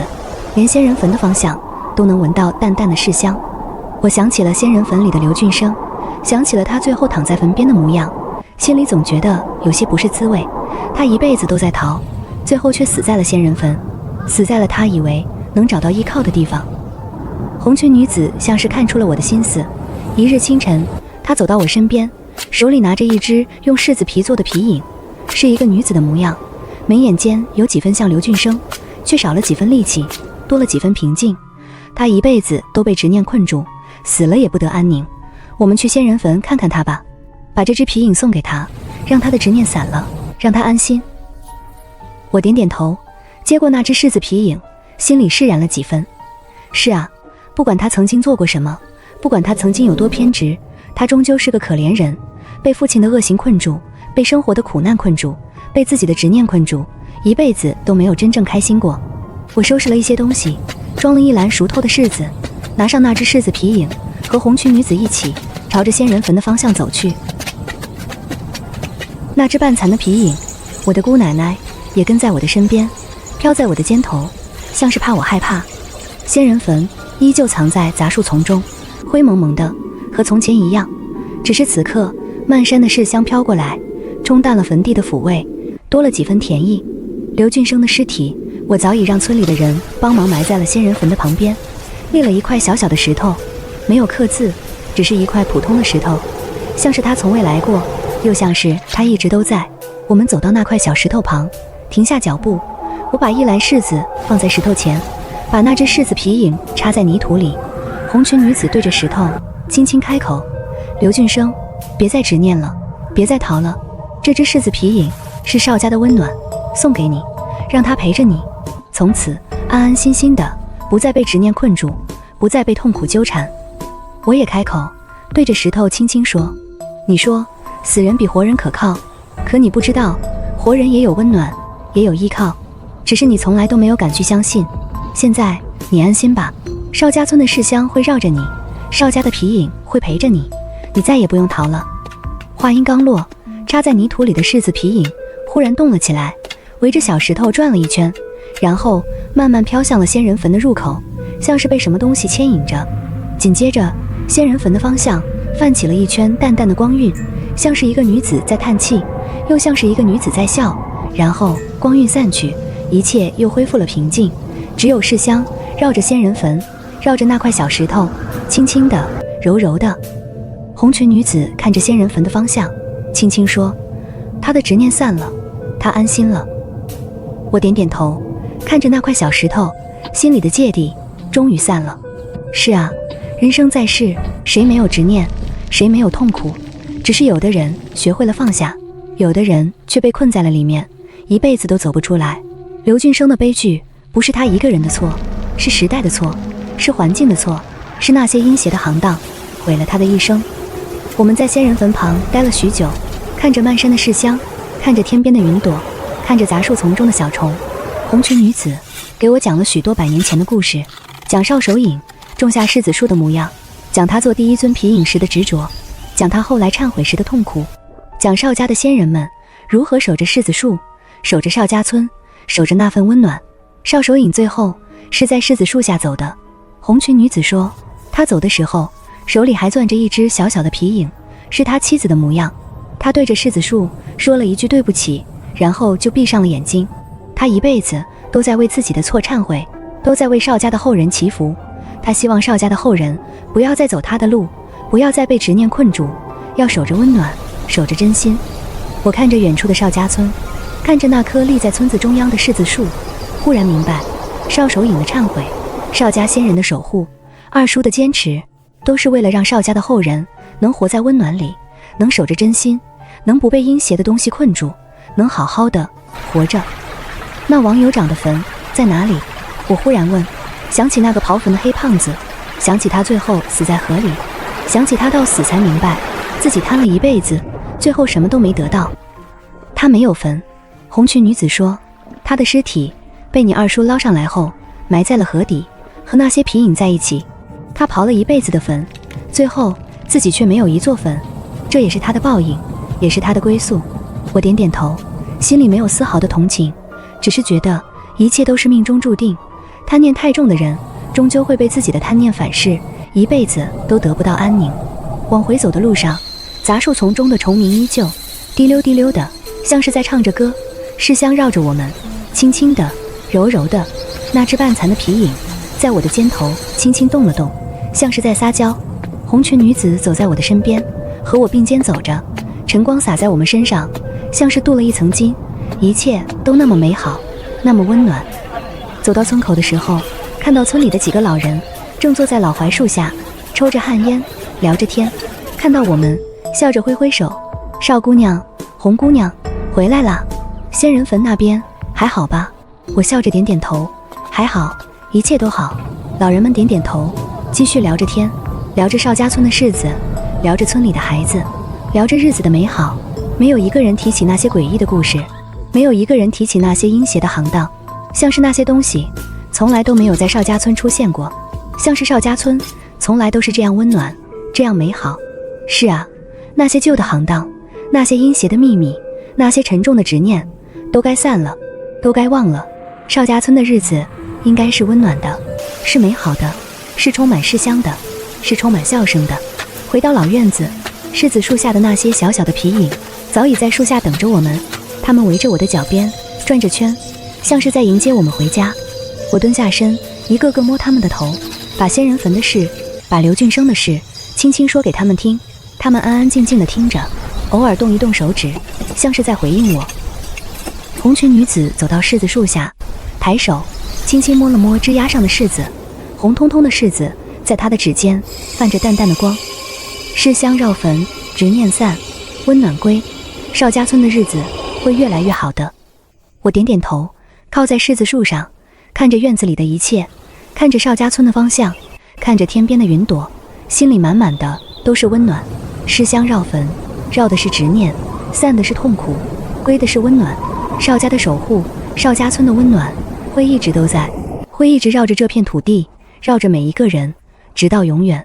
[SPEAKER 6] 连仙人坟的方向都能闻到淡淡的柿香。我想起了仙人坟里的刘俊生，想起了他最后躺在坟边的模样，心里总觉得有些不是滋味。他一辈子都在逃，最后却死在了仙人坟，死在了他以为能找到依靠的地方。红裙女子像是看出了我的心思，一日清晨，她走到我身边，手里拿着一只用柿子皮做的皮影，是一个女子的模样，眉眼间有几分像刘俊生，却少了几分戾气，多了几分平静。她一辈子都被执念困住，死了也不得安宁。我们去仙人坟看看她吧，把这只皮影送给她，让她的执念散了，让她安心。我点点头，接过那只柿子皮影，心里释然了几分。是啊，不管她曾经做过什么，不管她曾经有多偏执，她终究是个可怜人，被父亲的恶行困住，被生活的苦难困住，被自己的执念困住，一辈子都没有真正开心过。我收拾了一些东西，装了一篮熟透的柿子，拿上那只柿子皮影，和红裙女子一起朝着仙人坟的方向走去。那只半残的皮影，我的姑奶奶也跟在我的身边，飘在我的肩头，像是怕我害怕。仙人坟依旧藏在杂树丛中，灰蒙蒙的，和从前一样，只是此刻漫山的柿香飘过来，冲淡了坟地的腐味，多了几分甜意。刘俊生的尸体，我早已让村里的人帮忙埋在了仙人坟的旁边，立了一块小小的石头，没有刻字，只是一块普通的石头，像是他从未来过，又像是他一直都在。我们走到那块小石头旁，停下脚步，我把一篮柿子放在石头前，把那只柿子皮影插在泥土里。红裙女子对着石头轻轻开口：“刘俊生，别再执念了，别再逃了，这只柿子皮影是邵家的温暖，送给你，让它陪着你，从此安安心心的，不再被执念困住，不再被痛苦纠缠。”我也开口，对着石头轻轻说：“你说死人比活人可靠，可你不知道，活人也有温暖，也有依靠，只是你从来都没有敢去相信。现在你安心吧，邵家村的柿香会绕着你，邵家的皮影会陪着你，你再也不用逃了。”话音刚落，插在泥土里的柿子皮影忽然动了起来，围着小石头转了一圈，然后慢慢飘向了仙人坟的入口，像是被什么东西牵引着。紧接着，仙人坟的方向泛起了一圈淡淡的光晕，像是一个女子在叹气，又像是一个女子在笑。然后光晕散去，一切又恢复了平静，只有柿香绕着仙人坟，绕着那块小石头，轻轻的，柔柔的。红裙女子看着仙人坟的方向，轻轻说：“她的执念散了，她安心了。”我点点头，看着那块小石头，心里的芥蒂终于散了。是啊，人生在世，谁没有执念，谁没有痛苦，只是有的人学会了放下，有的人却被困在了里面，一辈子都走不出来。刘俊生的悲剧不是他一个人的错，是时代的错，是环境的错，是那些阴邪的行当毁了他的一生。我们在仙人坟旁待了许久，看着漫山的柿香，看着天边的云朵，看着杂树丛中的小虫。红裙女子给我讲了许多100年前的故事，讲邵守隐种下柿子树的模样，讲他做第一尊皮影时的执着，讲他后来忏悔时的痛苦，讲邵家的先人们如何守着柿子树，守着邵家村，守着那份温暖。邵守隐最后是在柿子树下走的。红裙女子说，他走的时候手里还攥着一只小小的皮影，是他妻子的模样。他对着柿子树说了一句对不起，然后就闭上了眼睛。他一辈子都在为自己的错忏悔，都在为邵家的后人祈福。他希望邵家的后人不要再走他的路，不要再被执念困住，要守着温暖，守着真心。我看着远处的邵家村，看着那棵立在村子中央的柿子树，忽然明白，邵守隐的忏悔，邵家先人的守护，二叔的坚持，都是为了让邵家的后人能活在温暖里，能守着真心，能不被阴邪的东西困住，能好好的活着。那王酋长的坟在哪里？我忽然问，想起那个刨坟的黑胖子，想起他最后死在河里，想起他到死才明白自己贪了一辈子，最后什么都没得到。他没有坟。红裙女子说，他的尸体被你二叔捞上来后埋在了河底，和那些皮影在一起。他刨了一辈子的坟，最后自己却没有一座坟，这也是他的报应，也是他的归宿。我点点头，心里没有丝毫的同情，只是觉得一切都是命中注定。贪念太重的人终究会被自己的贪念反噬，一辈子都得不到安宁。往回走的路上，杂树丛中的虫鸣依旧，滴溜滴溜的，像是在唱着歌。尸香绕着我们，轻轻的，柔柔的。那只半残的皮影在我的肩头轻轻动了动，像是在撒娇。红裙女子走在我的身边，和我并肩走着，晨光洒在我们身上，像是镀了一层金，一切都那么美好，那么温暖。走到村口的时候，看到村里的几个老人正坐在老槐树下，抽着旱烟，聊着天。看到我们，笑着挥挥手，少姑娘，红姑娘，回来啦。先人坟那边还好吧？我笑着点点头，还好，一切都好。老人们点点头，继续聊着天，聊着邵家村的柿子，聊着村里的孩子，聊着日子的美好。没有一个人提起那些诡异的故事，没有一个人提起那些阴邪的行当，像是那些东西从来都没有在邵家村出现过，像是邵家村从来都是这样温暖，这样美好。是啊，那些旧的行当，那些阴邪的秘密，那些沉重的执念，都该散了，都该忘了。邵家村的日子应该是温暖的，是美好的，是充满诗香的，是充满笑声的。回到老院子，柿子树下的那些小小的皮影早已在树下等着我们，他们围着我的脚边转着圈，像是在迎接我们回家。我蹲下身，一个个摸他们的头，把先人坟的事，把刘俊生的事轻轻说给他们听。他们安安静静地听着，偶尔动一动手指，像是在回应我。红裙女子走到柿子树下，抬手轻轻摸了摸枝丫上的柿子，红彤彤的柿子在她的指尖泛着淡淡的光。尸香绕坟，执念散，温暖归，邵家村的日子会越来越好的。我点点头，靠在柿子树上，看着院子里的一切，看着邵家村的方向，看着天边的云朵，心里满满的都是温暖。尸香绕坟，绕的是执念，散的是痛苦，归的是温暖。邵家的守护，邵家村的温暖，会一直都在，会一直绕着这片土地，绕着每一个人，直到永远。